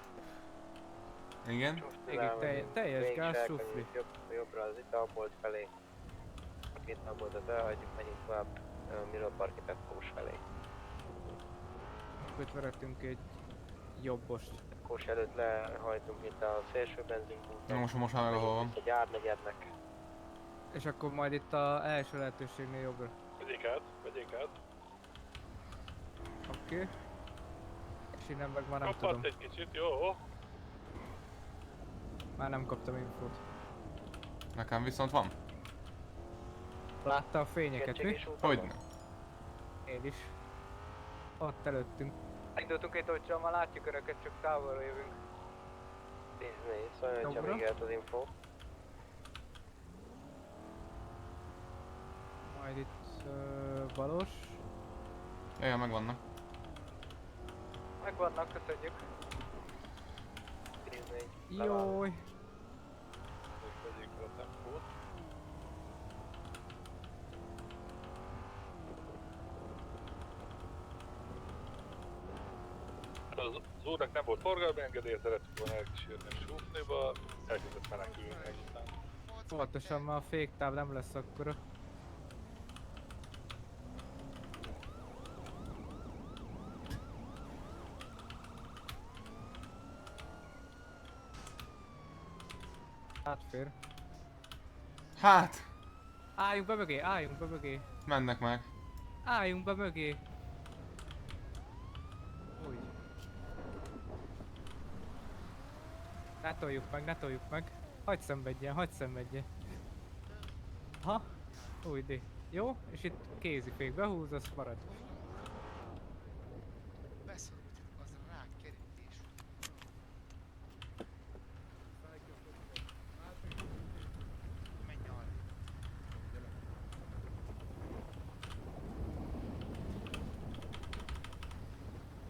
Igen? Teljes gáz, sufli. Jobbra az italbolt felé. A italboltot elhagyjuk, menjünk tovább Mirror Park Kós felé. Akkor itt verettünk egy jobbost. Kós előtt lehajtunk itt a szélső benzinkúton. Na most már meg ahol van. A gyárnegyednek. És akkor majd itt a első lehetőségnél jobbra. Vegyék át, vegyék át. Oké. És innen meg már nem Kapadt tudom. egy kicsit, jó. Már nem kaptam infót. Nekem viszont van. Látta a fényeket, mi? Hogyne. Én is. Ott előttünk. Indultunk egy dolcsal, már látjuk önöket, csak távolra jövünk. 14, szóval hogyha Jobbra. még az info. Majd itt balos. Jaj, megvannak. Megvannak, köszönjük. 14. Jój. Vegyék fel a tempót. Az úrnak nem volt forgalmi engedélye, szerettük volna elkísérni a súfniba, elkezdett menekülni aztán. Pontosan már a féktáv nem lesz akkora. Átfér. Hát! Álljunk be mögé, álljunk be mögé. Mennek meg. Álljunk be mögé. Úgy. Ne toljuk meg, ne toljuk meg. Hagyj szenvedjen, hagyj szenvedjen. Ha? Úgy de. Jó, és itt kézifék behúz, az marad. Beszorult az a rák kerítés. Menj arra.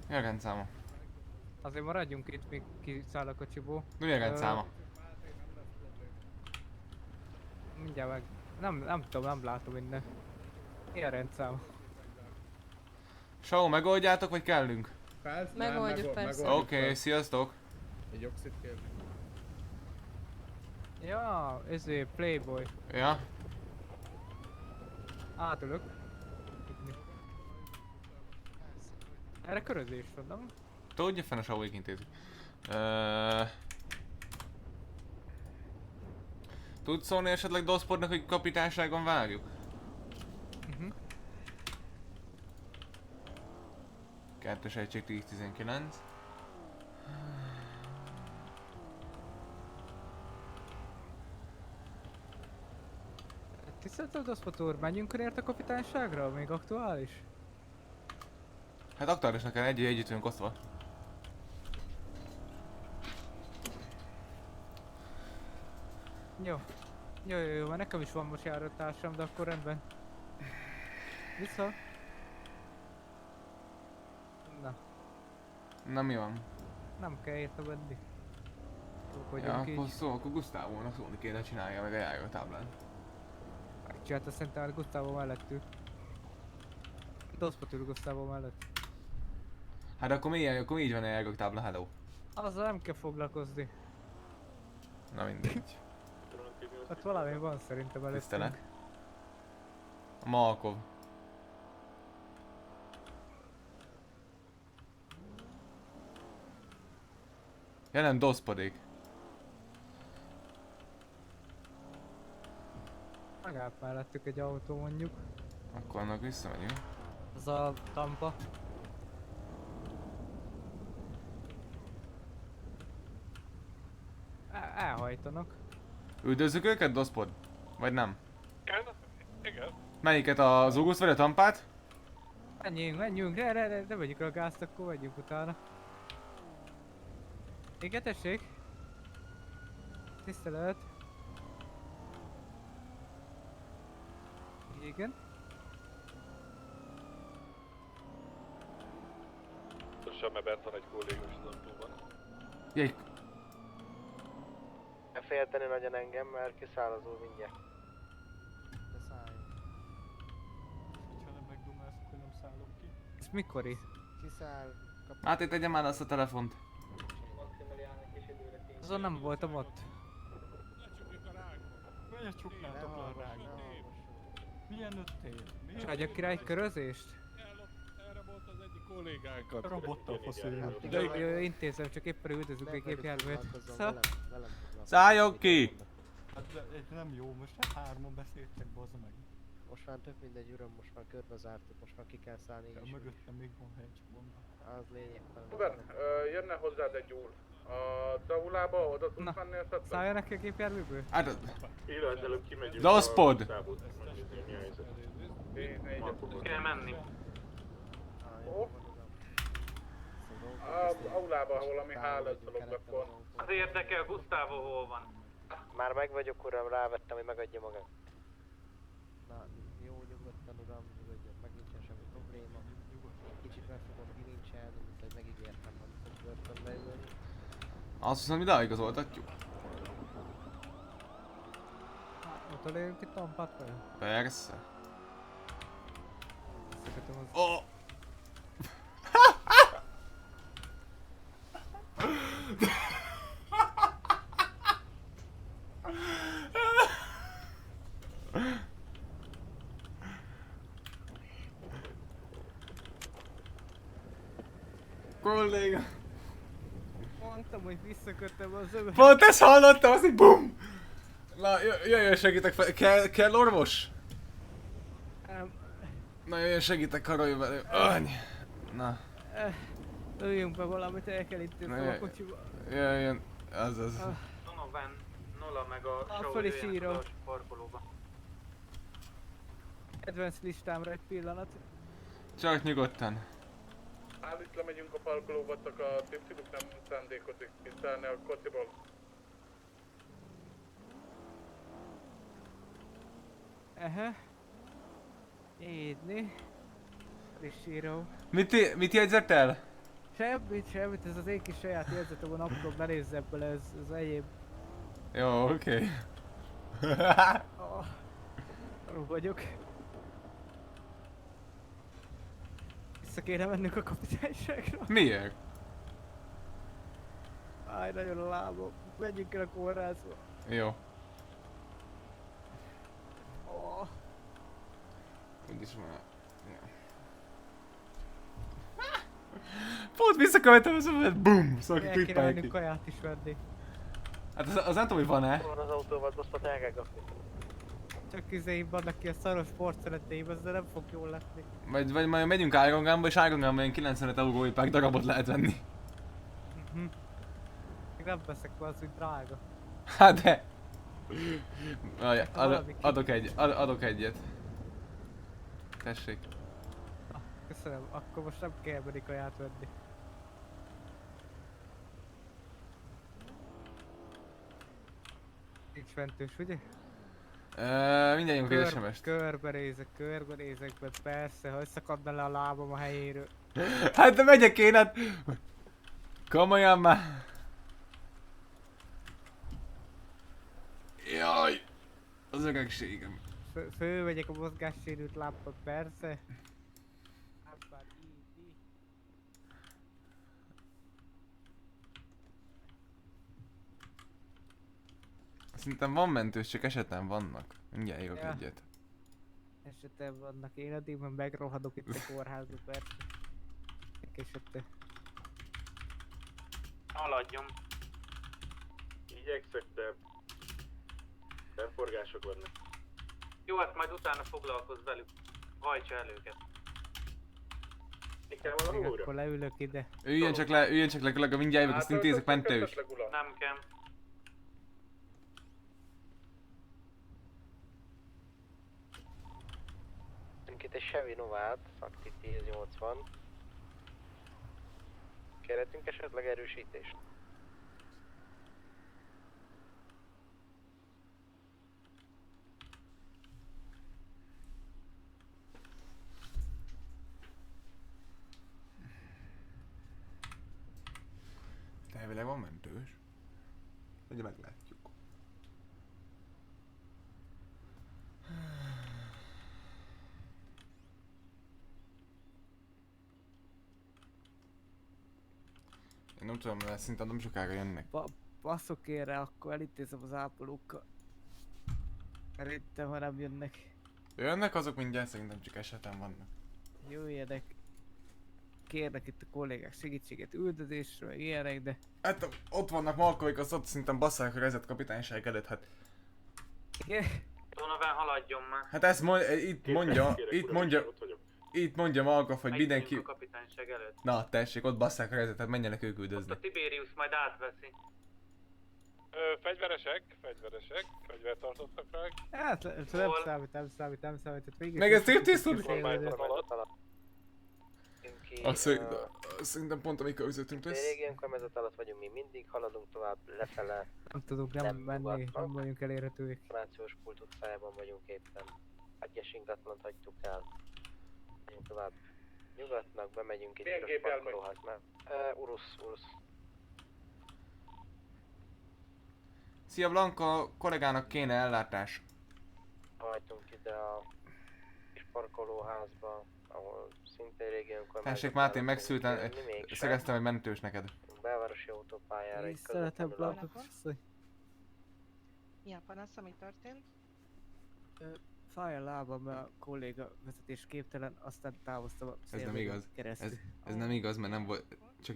Mi a rendszáma? Azért maradjunk itt, még kiszáll a kocsiból. Mi a rendszáma? Mindjárt meg. Nem tudom, nem látom innen. Mi a rendszám? Sao, megoldjátok, vagy kellünk? Persze, Megoldjuk, persze. Oké, sziasztok! Egy oxit kérni. Ja, ezért Playboy. Ja? Átülök. Erre körözés van, nem? Tudja fenn a Sao-ék intézik. Tudsz szólni esetleg Doszpodnak, hogy kapitányságon várjuk? Kettes egység 10-19. Tisztelt az úr, menjünk ért a kapitányságra? Még aktuális? Hát aktuálisnak kell együtt vagyunk osztva. Jó. Jó, mert nekem is van most járótársam, de akkor rendben. Vissza. Na, Na mi van? nem kell érte venni. Ja, akkor akkor Gusztávónak szólni kéne, csinálja meg a járótáblán. Megcsinálta szerintem a Gustavo mellettül. Doszpot ül Gustavo mellett. Hát akkor így van a járótábla, hello. Azzal nem kell foglalkozni. Na mindegy. Hát valami van szerintem előttünk. Tisztelet. A Malkov. Ja nem, Doszpodék. Megállt mellettük egy autó mondjuk. Akkor annak visszamegyünk. Az a Tampa. Elhajtanak. Üldözzük őket, Doszpod? Vagy nem? Igen. Melyiket, az August vagy a Tampát? Menjünk, ne vegyük a gázt, akkor vegyünk utána. Igen, tessék? Tisztelet. Igen? Lassan, mert bent van egy kollégus az autóban. Jaj, Ne félteni nagyon engem, mert kiszáll az úr mindjárt. De szállj. Ha megdumálsz, akkor nem szállok ki. Ez mikori? Kiszáll. hát itt tegyen már azt a telefont. Maximiliánnak is időre 10 Azon nem voltam ott. Miért csuknátok le a rágot? Milyen öttél? És adjak ki rá egy körözést? Kollégánkat. Robottal faszoljuk. Jó, intézem, csak éppen üldözünk egy gépjárművet. Szóval... Szálljon ki! Hát ez nem jó, most hárman beszéltek, bazza meg. Most már tök mindegy, uram, most már körbe zártuk, most már ki kell szállni Ja, is. mögöttem még van hely, csak mondom. Az lényegtelen. Ruben, jönne hozzád egy úr. A Zaulába oda tudsz menni a tetszett? Szálljanak ki a gépjárműből? Hát... Illetve előbb kimegyünk. Doszpod! Kell menni. A aulába, ahol ami hálózolókban van. Az érdekel, Gustavo hol van? Már meg vagyok, uram, rávettem, hogy megadja magát. Na, jó, nyugodtan, uram, nyugodjon, meg nincsen semmi probléma. Kicsit meg fogom bilincselni, mint hogy megígértem, hogy fog börtönbe ülni. Azt hiszem, ide igazoltatjuk. Utolérjük itt Tampát vagy? Persze. Szerintem az... Oh. Kolléga. Mondtam, hogy visszakötöm az övet. Pont ezt hallottam, az így BUM! Na, jöjjön segítek fel. Kell orvos? Na jöjjön segítek, karolj velő. Any. Na. Üljünk be valamit, el kell intéznem a kocsiba. Jöjjön. Az. Donovan, Nola meg a föl Shaw is jöjjenek írom. a parkolóba. Kedvenc listámra egy pillanat. Csak nyugodtan. Hát itt lemegyünk a parkolóba, csak a tipsziduk nem szándékozik kiszállni a kocsiból. Édni. Friss író. Mit jegyzett el? Semmit, ez az én kis saját érzetem, a napról benézz ebből, ez egyéb. Jó, oké. Arról vagyok. Vissza kéne mennünk a kapitányságra. Miért? Áj, nagyon a lábam. Menjünk el a kórházba. Jó. Oh. Úgyis már... Pont visszakövetem az övet, BUM! Szóval El kéne klippálják mennünk ki. kaját is venni. Hát az nem tudom, hogy van-e. Van az autóval, doszpat el kell kapni. Csak izéim vannak ki a szaros sportszeleteim, ez nem fog jól letni. Vagy majd megyünk Iron Gunba, és Iron Gunban ilyen 95 eurói pár darabot lehet venni. Még nem veszek be, az úgy drága. Hát de... Várj, valami adok egyet. Tessék. Köszönöm, akkor most nem kell menni kaját venni. Nincs mentős, ugye? Mindjárt jönk egy SMS-t. Körbenézek, mert persze, ha összakadna le a lábam a helyéről. Hát de megyek én, hát... Komolyan már. Jaj! Az öregségem. Fölvegyek a mozgássérült lámpot, persze. Szerintem van mentős, csak esetlen vannak. Mindjárt írok Ja. egyet. Esetem vannak, én addig már megrohadok itt a kórházba, persze. Esete. Haladjon. Igyekszek, de... Felforgások vannak. Jó, hát majd utána foglalkozz velük. Hajtsa el őket. Mi kell valami Még újra? akkor leülök ide. Üljön csak le, mindjárt jövök, azt intézek mentős. Nem kell. Itt egy Chevy Novát, aktív 1080. Kérhetünk esetleg erősítést? Elvileg van mentős. Ugye meglátjuk. Én nem tudom, mert szinte nem sokára jönnek. passzok érre, akkor elintézem az ápolókkal. Szerintem, ha nem jönnek. Jönnek azok mindjárt, szerintem csak eseten vannak. Jöjjenek. Kérnek itt a kollégák segítséget üldözésről, ilyenek, de... Hát ott vannak Malkoik, az ott szerintem basszák a rezet kapitányság előtt, hát... Donovan, haladjon már. Hát ezt itt mondja Malkov, hogy mindenki... a kapitányság előtt. Na tessék, ott basszák a rezet, hát menjenek ők üldözni. A Tiberius majd átveszi. Fegyveresek, fegyvert tartottak rá. Hát nem számít. Meg ezt így tisztult? Azt Szerintem pont a mi körzetünk lesz. Régi önkormányzat alatt vagyunk mi mindig, haladunk tovább lefele. Nem tudunk nem menni, nem vagyunk elérhetőek. Információs pult utcájában vagyunk éppen. Egyes ingatlant hagytuk el. Megyünk tovább. Nyugatnak, bemegyünk itt a parkolóházba. Urusz. Szia Blanka, kollégának kéne ellátás. Hajtunk ide a kis parkolóházba, ahol szintén régi önkormányzat. Tessék Máté, megszültem, szereztem egy mentős neked. Belvárosi autópályára Én szeretem Blanka asszony. Mi a panasz, ami történt? Fáj a lábam, mert a kolléga vezetés képtelen, aztán távoztam a Ez nem igaz. keresztül. Ez nem igaz, mert nem volt, csak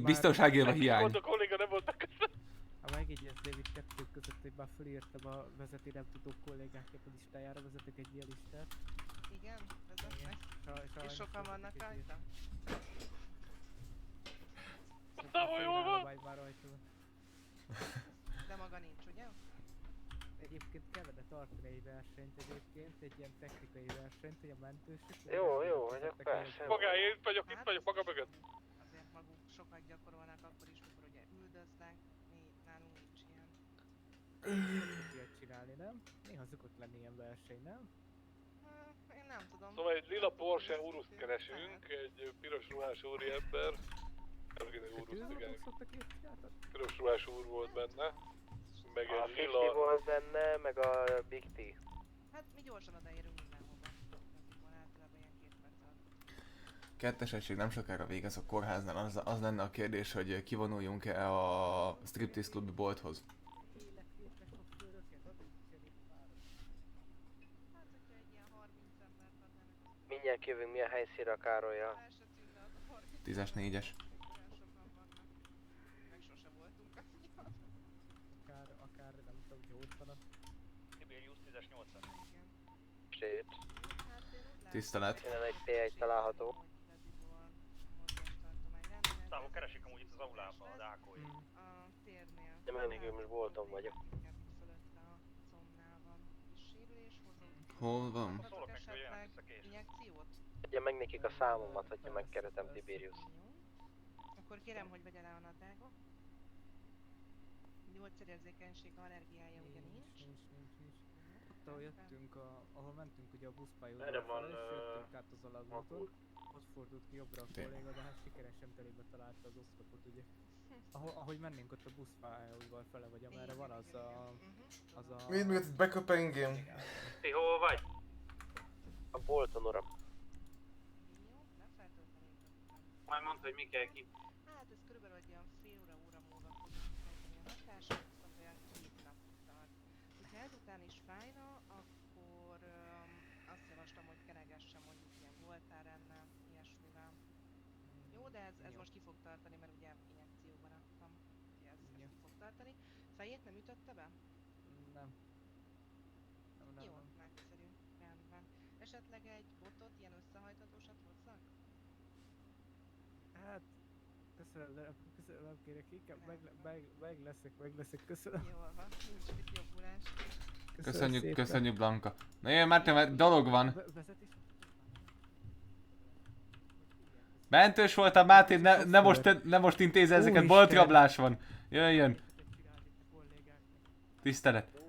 biztonságért a hiány. A kolléga nem voltak között. Ha megjegyezném itt kettők között, hogy már fölírtam a vezetni nem tudó kollégáknak a listájára, vezetek egy ilyen listát. Igen, vezetnek. És sokan vannak rajta? Nagyon jól van! De maga nincs, ugye? Egyébként kellene tartani egy versenyt egyébként, egy ilyen technikai versenyt, hogy a mentősök... Jó, vagyok persze. Magáért itt vagyok maga mögött. Azért maguk sokat gyakorolnak akkor is, mikor ugye üldöznek, mi nálunk nincs ilyen. Ilyet csinálni, nem? Néha szokott lenni ilyen verseny, nem? Én nem tudom. Szóval egy lila Porsche Uruszt keresünk, egy piros ruhás úriember. Elgéne Uruszt, igen. Piros ruhás úr volt benne. Meg A egy 50 lila... volt benne, meg a Big T. Hát mi gyorsan odaérünk mindenhova. Általában ilyen 2 perc alatt. Kettes egység nem sokára végez a kórháznál, az lenne a kérdés, hogy kivonuljunk-e a striptease klubi bolthoz. Mindjárt jövünk, mi a helyszínre a Károlyjal. 10-es, 4-es. Meg sose voltunk annyian. Akár nem tudom, hogy ott van a... Tiberius 10-es 8-as. Sét. Tisztelet. Innen egy P1 található. Számok keresik amúgy itt az aulába, a dákói. A térnél. De meg nélkül most bolton vagyok. Fölötte a combnál van kis sérülés, hozott. Hol van? Szólok neki, hogy jön vissza később. Injekciót? Adja meg nekik a számomat, hogyha megkeretem Tiberius. Akkor kérem, hogy vegye le a nadrágot. Gyógyszerérzékenység, allergiája ugye nincs. Ott ahol jöttünk, ahol mentünk ugye a buszpályaudvarra Erre van, és jöttünk át az alagúton. Ott fordult ki jobbra a kolléga, de hát sikeresen telébe találta az oszlopot ugye. Ahogy mennénk ott a buszpályaudvar fele, vagy amerre van az a... Mit backup engem? Ti hol vagy? A bolton, uram. Majd mondd, hogy mi kell ki. Hát ez körülbelül egy olyan fél óra múlva fog kezdeni a hatások, szóval olyan 2 nap tart. Hogyha ezután is fájna, akkor azt javaslom, hogy keregessem mondjuk ilyen voltárennel, ilyesmivel. Jó, de ez most ki fog tartani, mert ugye injekcióban raktam. Ugye ez ki fog tartani. Fejét nem ütötte be? Nem. Jó, nagyszerű, rendben. Esetleg egy botot, ilyen összehajtatósat hozzak? Hát... Köszönöm, nem kérek, inkább meg leszek, köszönöm. Jól van, nincs mit jobbulás. Köszönjük Blanka. Na jöjjön Márton, mert dolog van. Mentős voltam Máté, ne most intézz ezeket, boltrablás van. Jöjjön. Tisztelet.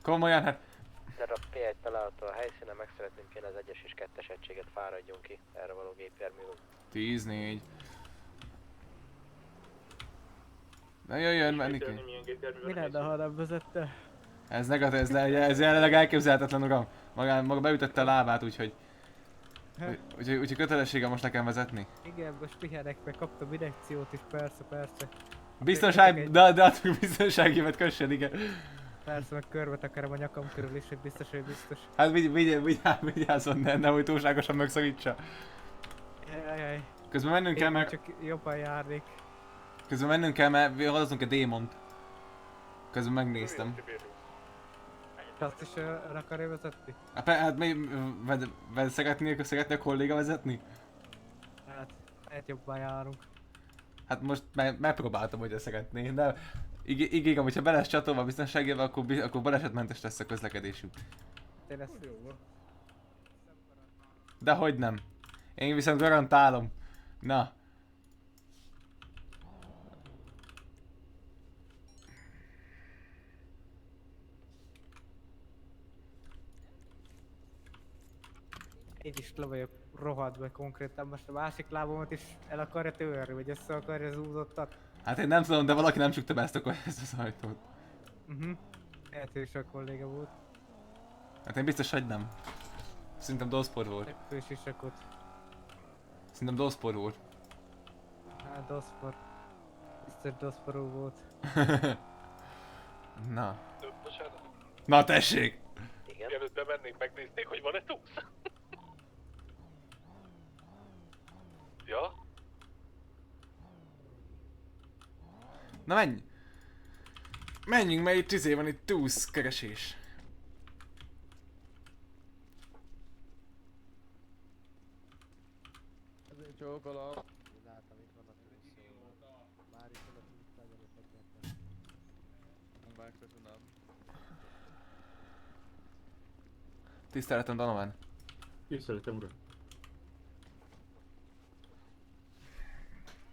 Komolyan, hát... Erre a P1 található a helyszínen, meg szeretném kérni az 1-es és 2-es egységet fáradjon ki erre való gépjárművő. 10-4. Na jöjjön, menni ki. Mi lenne, ha nem vezette? Ez negatív, ez jelenleg elképzelhetetlen, uram. Maga beütötte a lábát, úgyhogy... Úgyhogy kötelességem most nekem vezetni. Igen, most pihenek, meg kaptam injekciót is, persze. Biztonság, de attól biztonságévet kössön, igen. Persze, meg körbe akarom a nyakam körül is, hogy biztos. Hát vigyázzon, nehogy túlságosan megszorítsa. Jaj. Közben mennünk kell, mert... Csak jobban járnék. Közben mennünk kell, mert haladozunk egy démont. Közben megnéztem. Azt is el akarja vezetni? Hát szeretné a kolléga vezetni? Hát, lehet jobban járunk. Hát most megpróbáltam, hogy szeretné, de ígérem, hogyha be lesz csatolva a biztonságével, akkor balesetmentes lesz a közlekedésünk. Én ezt Dehogy nem. Én viszont garantálom. Na. Én is le vagyok rohadva konkrétan, most a másik lábomat is el akarja törni, vagy össze akarja zúzottat. Hát én nem tudom, de valaki nem csukta be ezt az ajtót. Lehet, hogy a kolléga volt. Hát én biztos, hogy nem. Szerintem doszpor volt. Fős is rakott. Szerintem doszpor volt. Hát doszpor. Biztos doszporú volt. Na. Bocsánat. Na tessék! Igen. Mielőtt bemennék, megnézték, hogy van-e túsz? Ja? Na menj! Menjünk, mert itt van itt túsz keresés. Ezért csókolom. Láttam, itt van a túlszó. Már itt van a túlszó, előtt Megköszönöm. Tiszteletem, Donovan. Tiszteletem, uram.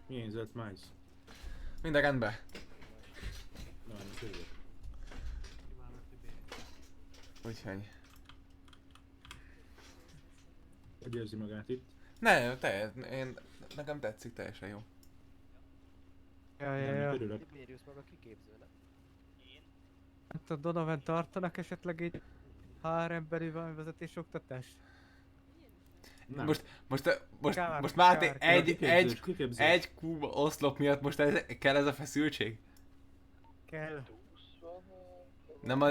Milyen zöld májsz? Minden rendben. Nagyon örülök. Úgyhogy... Hogy érzi magát itt? Nekem tetszik, teljesen jó. Ja. Örülök. Tiberius maga kiképzőnek. Hát a Donovan tartanak esetleg egy HRM belül valami vezetésoktatást? Most Máté, egy Kuba oszlop miatt most kell ez a feszültség? Kell. Nem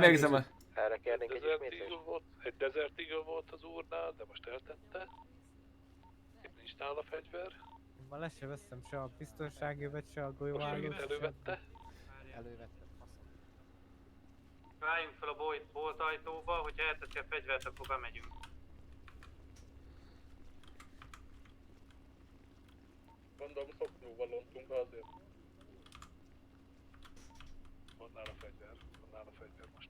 érzem a... Erre kérnénk egy Desert ismétlést. Eagle volt, egy Desert Eagle volt az úrnál, de most eltette. Itt nincs nála fegyver. Ma le se veszem se a biztonságjövet, se a Most golyóállót. megint elővette. Elővettem, faszom. Váljunk fel a bolt ajtóba, hogyha elteszi a fegyvert, akkor bemegyünk. Gondolom szoknyúval lontunk azért. Van nála fegyver most.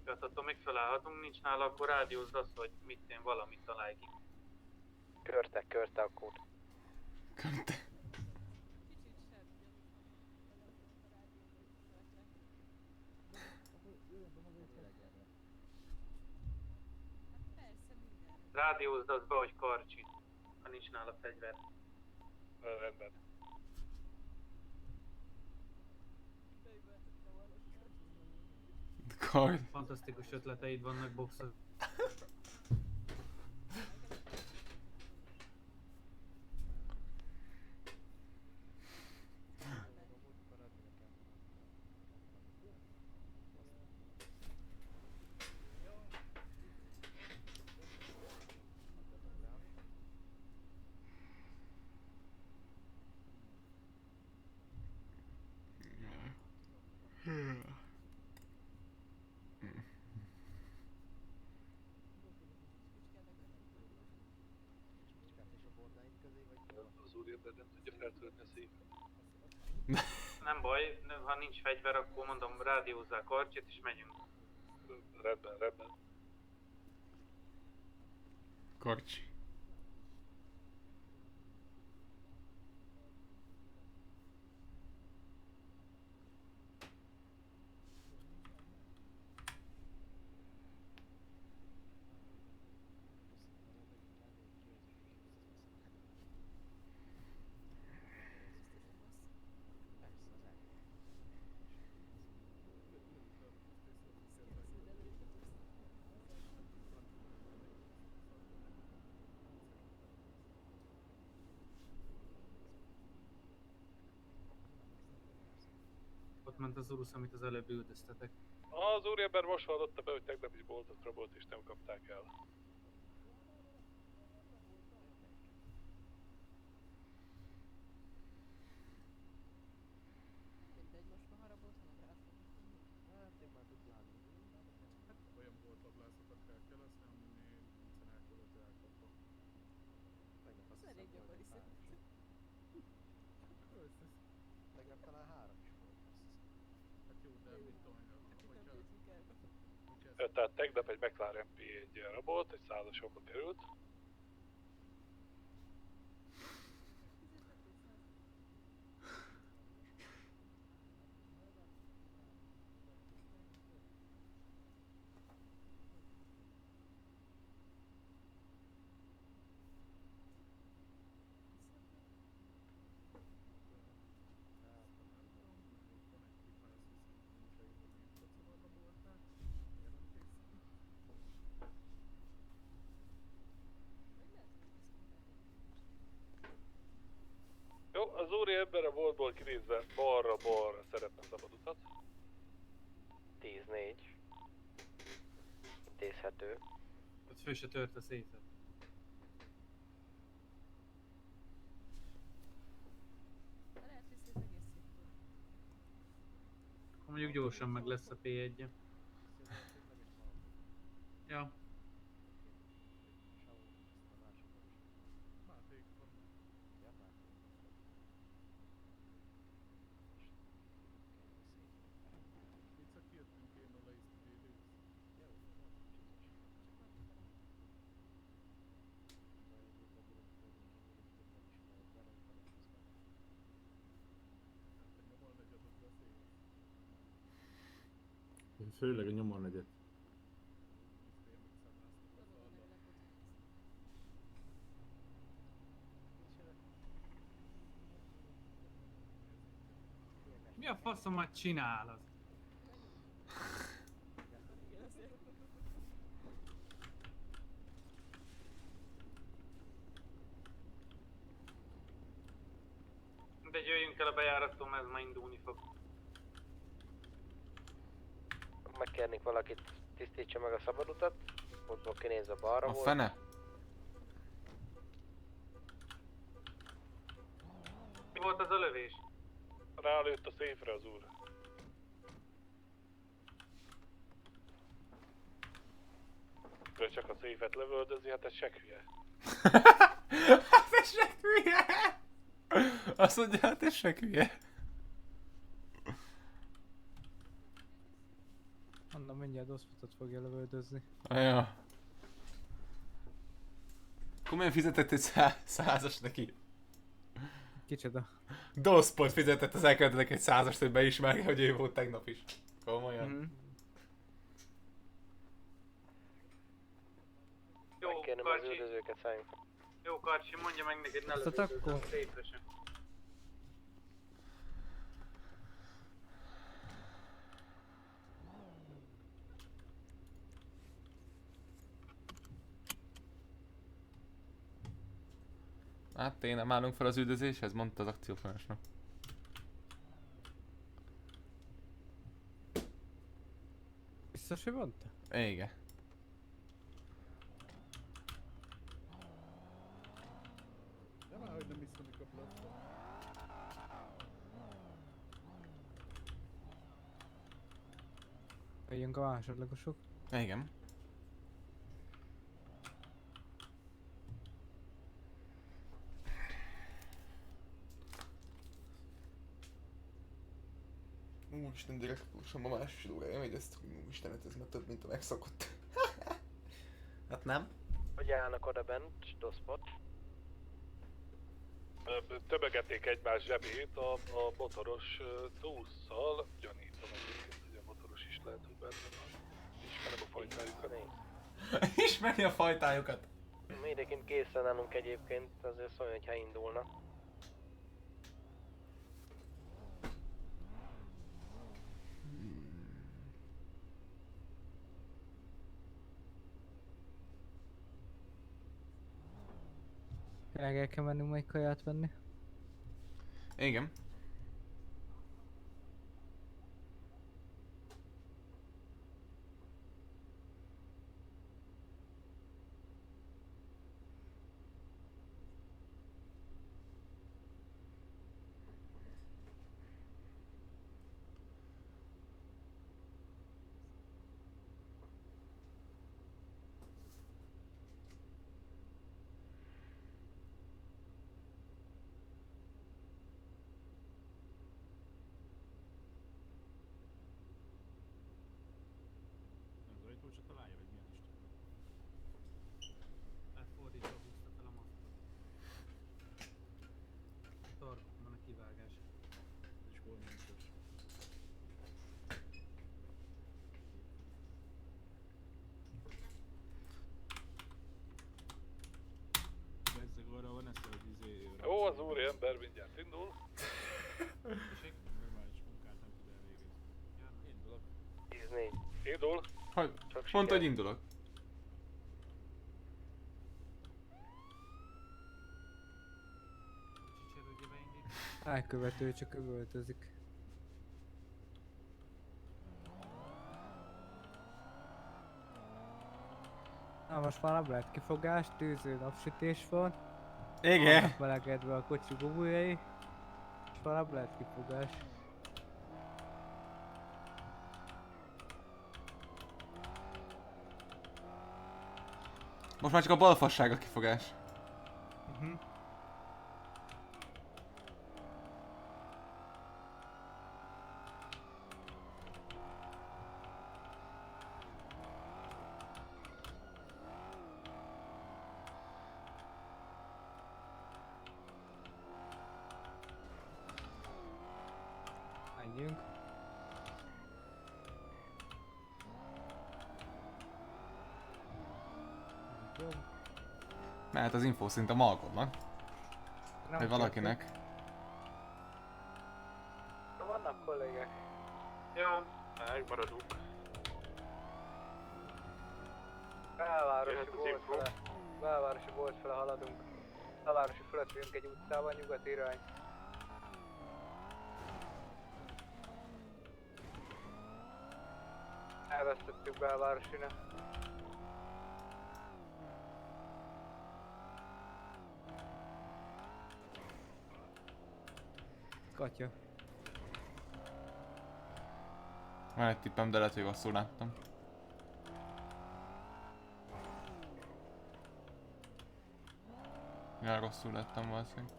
Tehát attól még felállhatunk, nincs nála, akkor rádiózd azt, hogy mit én valamit találj ki. Körte a kút. Rádiózd azt be, hogy karcsi, ha nincs nála fegyver. Rendben. Fantasztikus ötleteid vannak, boxer. Az úriember nem tudja feltöltni a széket. Nem baj, ha nincs fegyver, akkor mondom, rádiózzál karcsit és megyünk. Rendben. Karcsi. ment az Urus, amit az előbb üldöztetek. Az úriember most vallotta be, hogy tegnap is boltot rabolt és nem kapták el. Mindegy, most már harabot, hanem ráfogunk. Hát én már tudnám. Olyan boltvablászokat kell keresni, aminél nincsen elkölött elkapva. Tegnap azt Ez elég hiszem, gyakori hogy három szerintem. Tegnap talán 3 is volt, azt hiszem. Hát jó, de mit tudom, Tehát tegnap egy McLaren P1 rabolt, egy 100-asokba került. Jó, az úriember a boltból kinézve balra-balra szeretne szabad utat. 10-4. Intézhető. Ott fő se tört a széfet. Lehet viszi az egész szépen. Akkor mondjuk gyorsan meg lesz a P1-je. Ja. Főleg a nyomornegyed. Mi a faszomat csinálod? De jöjjünk el a bejárattól, mert ez már indulni fog. Megkérnék valakit tisztítsa meg a szabad utat. Útból kinézve balra A volt. fene? Mi volt az a lövés? Rálőtt a széfre az úr. Ő csak a széfet lövöldözi, hát ez sekhülye. Hát ez se hülye! Azt mondja, hát ez se hülye. Anna mindjárt doszpotot fogja lövöldözni. Ja. Akkor miért fizetett egy 100-as neki? Kicsoda? Doszpot fizetett az elkövetőnek egy 100-ast, hogy beismerje, hogy ő volt tegnap is. Komolyan. Jó, Megkérném az Karcsi. üldözőket, szálljunk fel. Jó, Karcsi, mondja meg neked, ne Azt lövöldözzön akkor- széfre sem. Hát tényleg nem állunk fel az üldözéshez, mondta az akcióparancsnok. Biztos, hogy mondta? Igen. De már, hogy nem iszom a bluffot. Jöjjünk a másodlagosok. Igen. Úristen, direkt lassan ma másfél órája megy, ezt úristenet, ez már több, mint a megszokott. Hát nem? Hogy állnak oda bent, doszpot? Töbögették egymás zsebét a motoros tússzal. Gyanítom egyébként, hogy a motoros is lehet, hogy benne van. Ismerem a fajtájukat. Ismeri a fajtájukat. Mindenként készen állunk egyébként, azért szóljon, hogyha indulna. Tényleg el kell mennünk majd kaját venni. Igen. ember mindjárt indul. Indulok. 14. Indul. Hogy? Csak Mondta, hogy siker. indulok. Elkövető csak üvöltözik. Na most már nem lehet kifogás, tűző napsütés van. Igen. Vannak melegedve a kocsi gumujai. És már nem lehet kifogás. Most már csak a balfasság a kifogás. Menjünk. Jó. Mehet az info szint a Malcolmnak. Nem Vagy valakinek. Vannak kollégák. Jó, megmaradunk. Belvárosi bolt fele haladunk. Belvárosi fölött vagyunk egy utcában, nyugati irány. Elvesztettük belvárosina. Katya. Van egy tippem, de lehet, hogy rosszul láttam. Ja, rosszul láttam valószínűleg.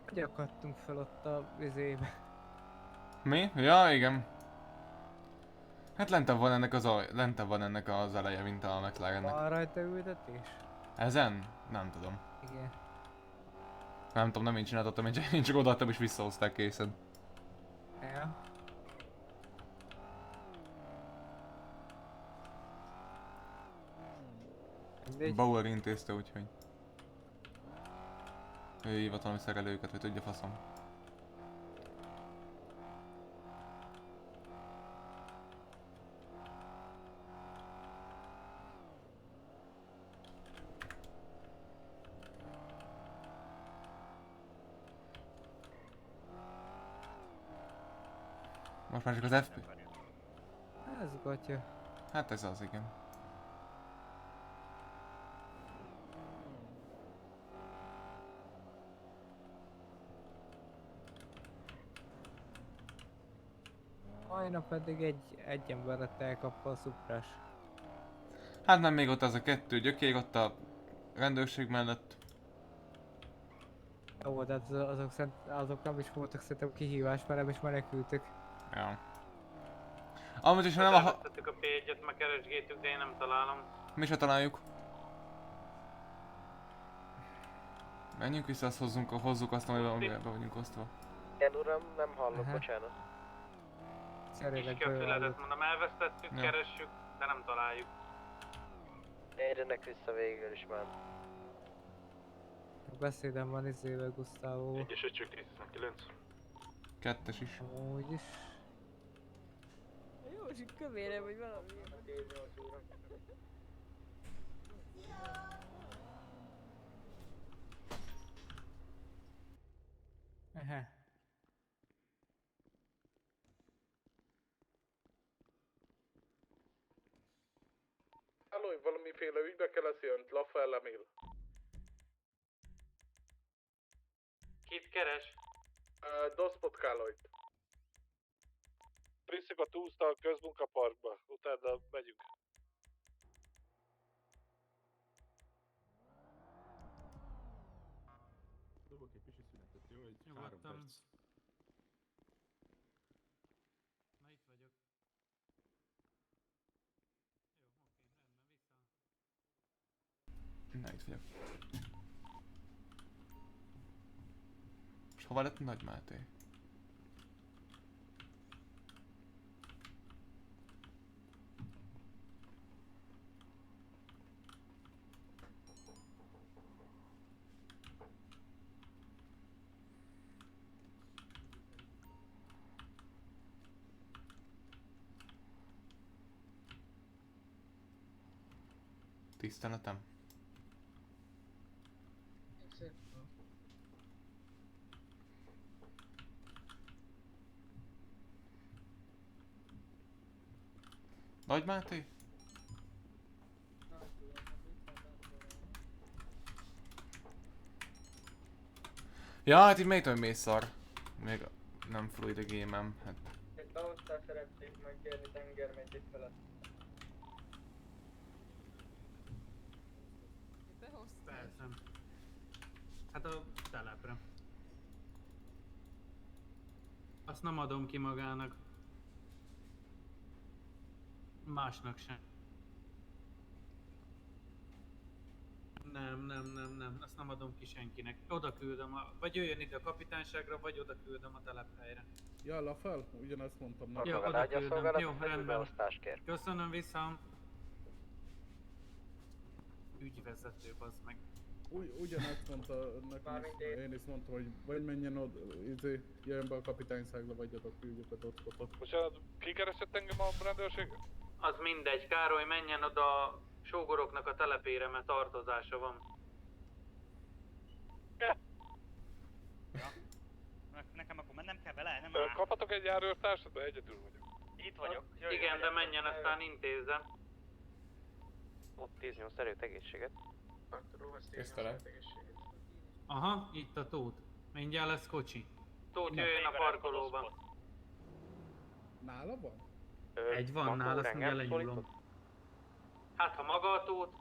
Hogy akadtunk fel ott a vizébe? Mi? Ja, igen. Hát lentebb van ennek az eleje, mint a McLarennek. Van rajta ültetés? Ezen? Nem tudom. Igen. Nem tudom, nem én csináltattam, én csak odaadtam és visszahozták készen. Ja. Mindegy. Bauer intézte, úgyhogy... Ő hívott valami szerelőket, vagy tudja faszom. Most már csak az FP? Ez gatya. Hát ez az, igen. Majnap pedig egy emberet elkapva a szuprás. Hát nem, még ott az a kettő gyökér ott a rendőrség mellett. Jó, de azok nem is voltak szerintem kihívás, mert nem is menekültek. Ja. Amúgy is nem a... Elvesztettük a P1-et, meg keresgéltük, de én nem találom. Mi se találjuk. Menjünk vissza, azt hozzuk azt, amiben be vagyunk osztva. Igen uram, nem hallok, Aha. bocsánat. Cserélek Ki a füledet, belőle. mondom, elvesztettük, Ja. keressük, de nem találjuk. Érjenek vissza végül is már. Beszédem van izével Gustavo. 1-es öcsök 1019. Kettes is. Amúgy is. Jó, és kövére vagy valami. Ehe. Halló, valamiféle ügybe kell lesz jönt, Lafayette Emil. Kit keres? Dospot Kálolyt. Visszük a túszta a közmunkaparkba, utána megyünk. Dobok egy kicsi szünetet, jó? Egy 3 Nyugodtan. perc. Na itt vagyok. Jó, oké, rendben, vissza. Na, itt vagyok. És hova lett Nagy Máté? Tiszteletem. Nagy Máté? Ja, hát itt még tudom, hogy mély szar. Még nem fluid a game-em, hát. Egy beosztást szeretnék megkérni tengermegyék felett. Persze. Hát a telepre. Azt nem adom ki magának. Másnak sem. Nem, azt nem adom ki senkinek. Oda küldöm, vagy jöjjön ide a kapitányságra, vagy oda küldöm a telephelyre. Jalla fel, ugyanezt mondtam. Jó, oda küldöm. Jó, rendben. Köszönöm vissza. Ügyvezető, bazd meg. Ugyanezt mondta nekem, én is mondtam, hogy vagy menjen oda, jöjjön be a kapitányságra, vagy oda küldjük a dotspotot. Bocsánat, ki keresett engem a rendőrség? Az mindegy, Károly, menjen oda a sógoroknak a telepére, mert tartozása van. Nekem akkor mennem kell vele, nem áll. Kaphatok egy járőrtársat, vagy egyedül vagyok? Itt vagyok. Igen, de menjen, aztán intézzem. Ott 18 erőt, egészséget. Tisztelet. Aha, itt a Tóth. Mindjárt lesz kocsi. Tóth, jöjjön a parkolóba. Nála van? Egy van nála, azt mondja, lenyúlom. Hát ha maga a Tóth...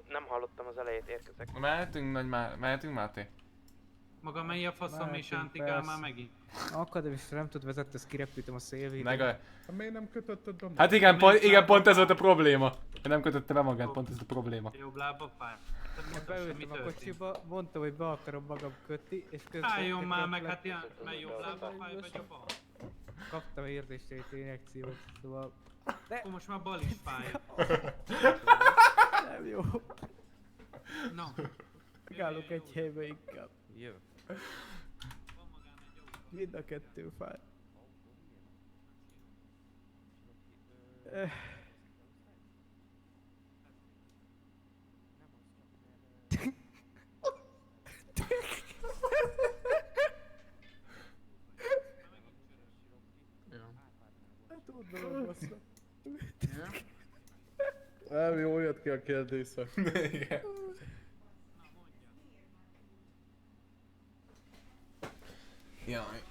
Nem hallottam az elejét, érkezek. Mehetünk Máté? Maga mely a faszom és Antigál már megint? Akadémista nem tud vezetni, ezt kirepültem a szélvédőt. Meg a... Hát miért nem kötötted be magad? Hát igen, pont ez volt a probléma. Nem kötötte be magát, pont ez a probléma. Jobb lába fáj. Beültem a kocsiba, mondtam, hogy be akarom magam kötni, és közben... Álljon már meg, hát ilyen, mely jobb lába fáj vagy a bal? Kaptam érzéstét injekciót, szóval... Akkor most már bal is fáj. Nem jó. Na. Megállok egy helybe inkább. Jó. Mind a kettő fáj. Hát tudom, bassza. Nem, jól jött ki a kérdése. Igen. Jaj.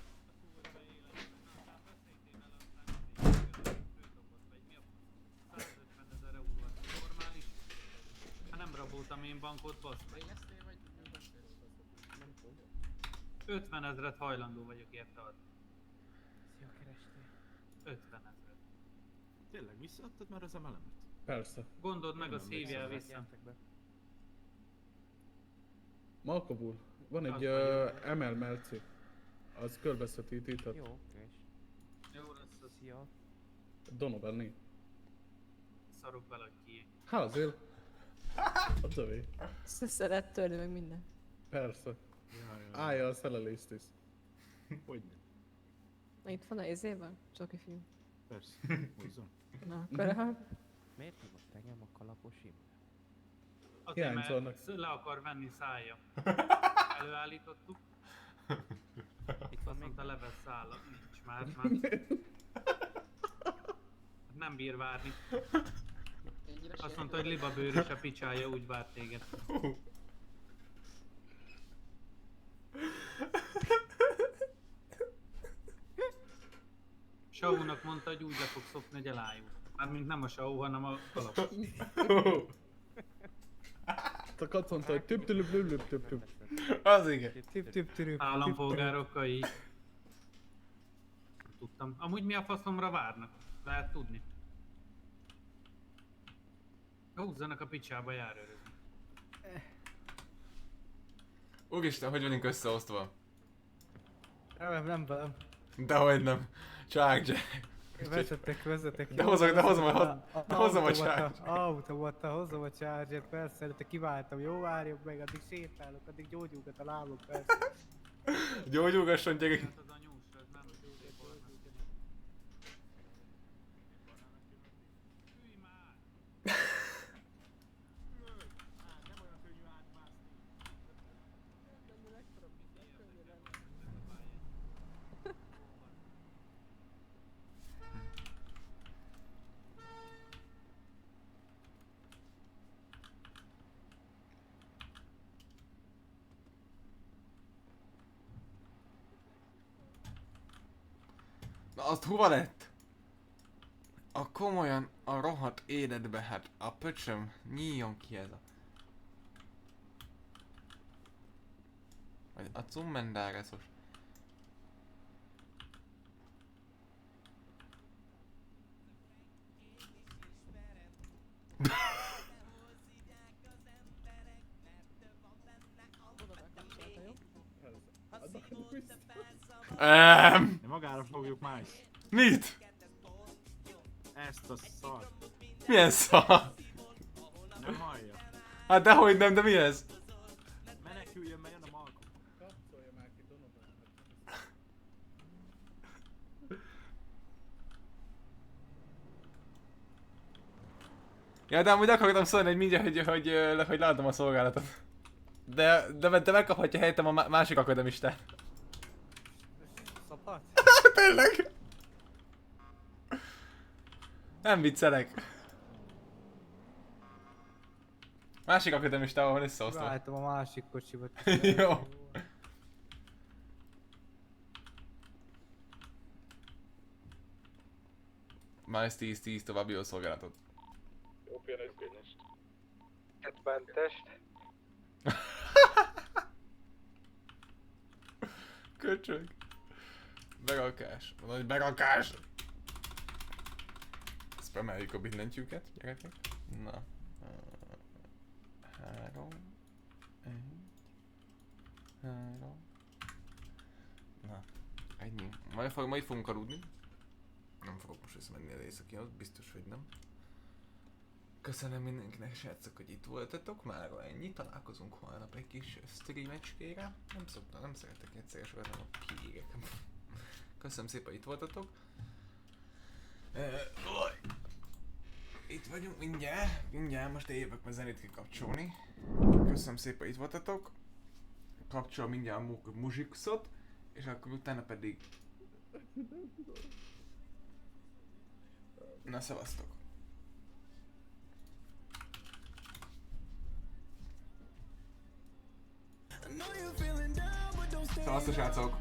Hát nem raboltam én bankot, bassz. 50 000 hajlandó vagyok érte adni. Szia, kerestél. 50 000. Tényleg visszaadtad már az emelemet? Persze. Gondold meg, azt hívjál vissza. Malkobul, van egy ML Melci. Az körbeszötítított. Jó, oké. Jó lesz az. Szia. Donovan. Szarok vele, hogy ki. Hát azért. A tövé. Szeret törni meg minden. Persze. Állja a szelelést is. Hogyne. Na itt van a izében? Csoki fiú. Persze, hozzon. Na, akkor Miért hívott engem a kalapos Imre? Azért, mert le akar venni szája. Előállítottuk. Itt van még a leves szála. Nincs már. Nem bír várni. Azt mondta, hogy libabőrös a picsája, úgy várt téged. Saúnak mondta, hogy úgy le fog szokni, hogy elájul. Mármint nem a Saú, hanem a kalap. Csak azt mondta, hogy tüp. Az igen. Tüp. Állampolgárokkal így. Tudtam. Amúgy mi a faszomra várnak? Lehet tudni. Húzzanak a picsába járőrözni. Úristen, hogy vagyunk összeosztva? Nem velem. Dehogy nem. Csak Jack. Vezetek. De hozom a charger. Automata, hozom a charger, persze, de kiváltam, jó, várjuk meg, addig sétálok, addig gyógyulgat a lábuk, persze. Gyógyulgasson, gyerek. Na azt hova lett? A komolyan a rohadt életbe, hát a pöcsöm, nyíljon ki ez a... Vagy a cummendáresos. Magára fogjuk más. Mit? Ezt a szart. Milyen szar? Nem hallja. Hát dehogy nem, de mi ez? Meneküljön, mert jön a Malcolm. Kapcsolja már ki Donovan. Ja, de amúgy akartam szólni, hogy mindjárt, hogy leadom a szolgálatot. De megkaphatja helyettem a másik akademistát. Szabad? Tényleg? Nem viccelek. Másik akademistával van összeosztva. Ráálltam a másik kocsiba. Jó. Májsz 10 további jó szolgálatot. Jó pihenést. Mentest. Köcsög. Berakás. Nagy berakás. Spameljük a billentyűket, gyerekek. Na. 3. 1. 3. Na. Ennyi. Majd fogunk aludni. Nem fogok most visszamenni az éjszakihoz, biztos, hogy nem. Köszönöm mindenkinek, srácok, hogy itt voltatok. Mára ennyi. Találkozunk holnap egy kis streamecskére. Nem szeretek egyszerre sorolni, a kiégek. Köszönöm szépen, hogy itt voltatok. Itt vagyunk mindjárt most eljövök, mert zenét kell kapcsolni. Köszönöm szépen, hogy itt voltatok. Kapcsol mindjárt a muzsikszot, és akkor utána pedig... Na, szevasztok! Szevasztok, srácok!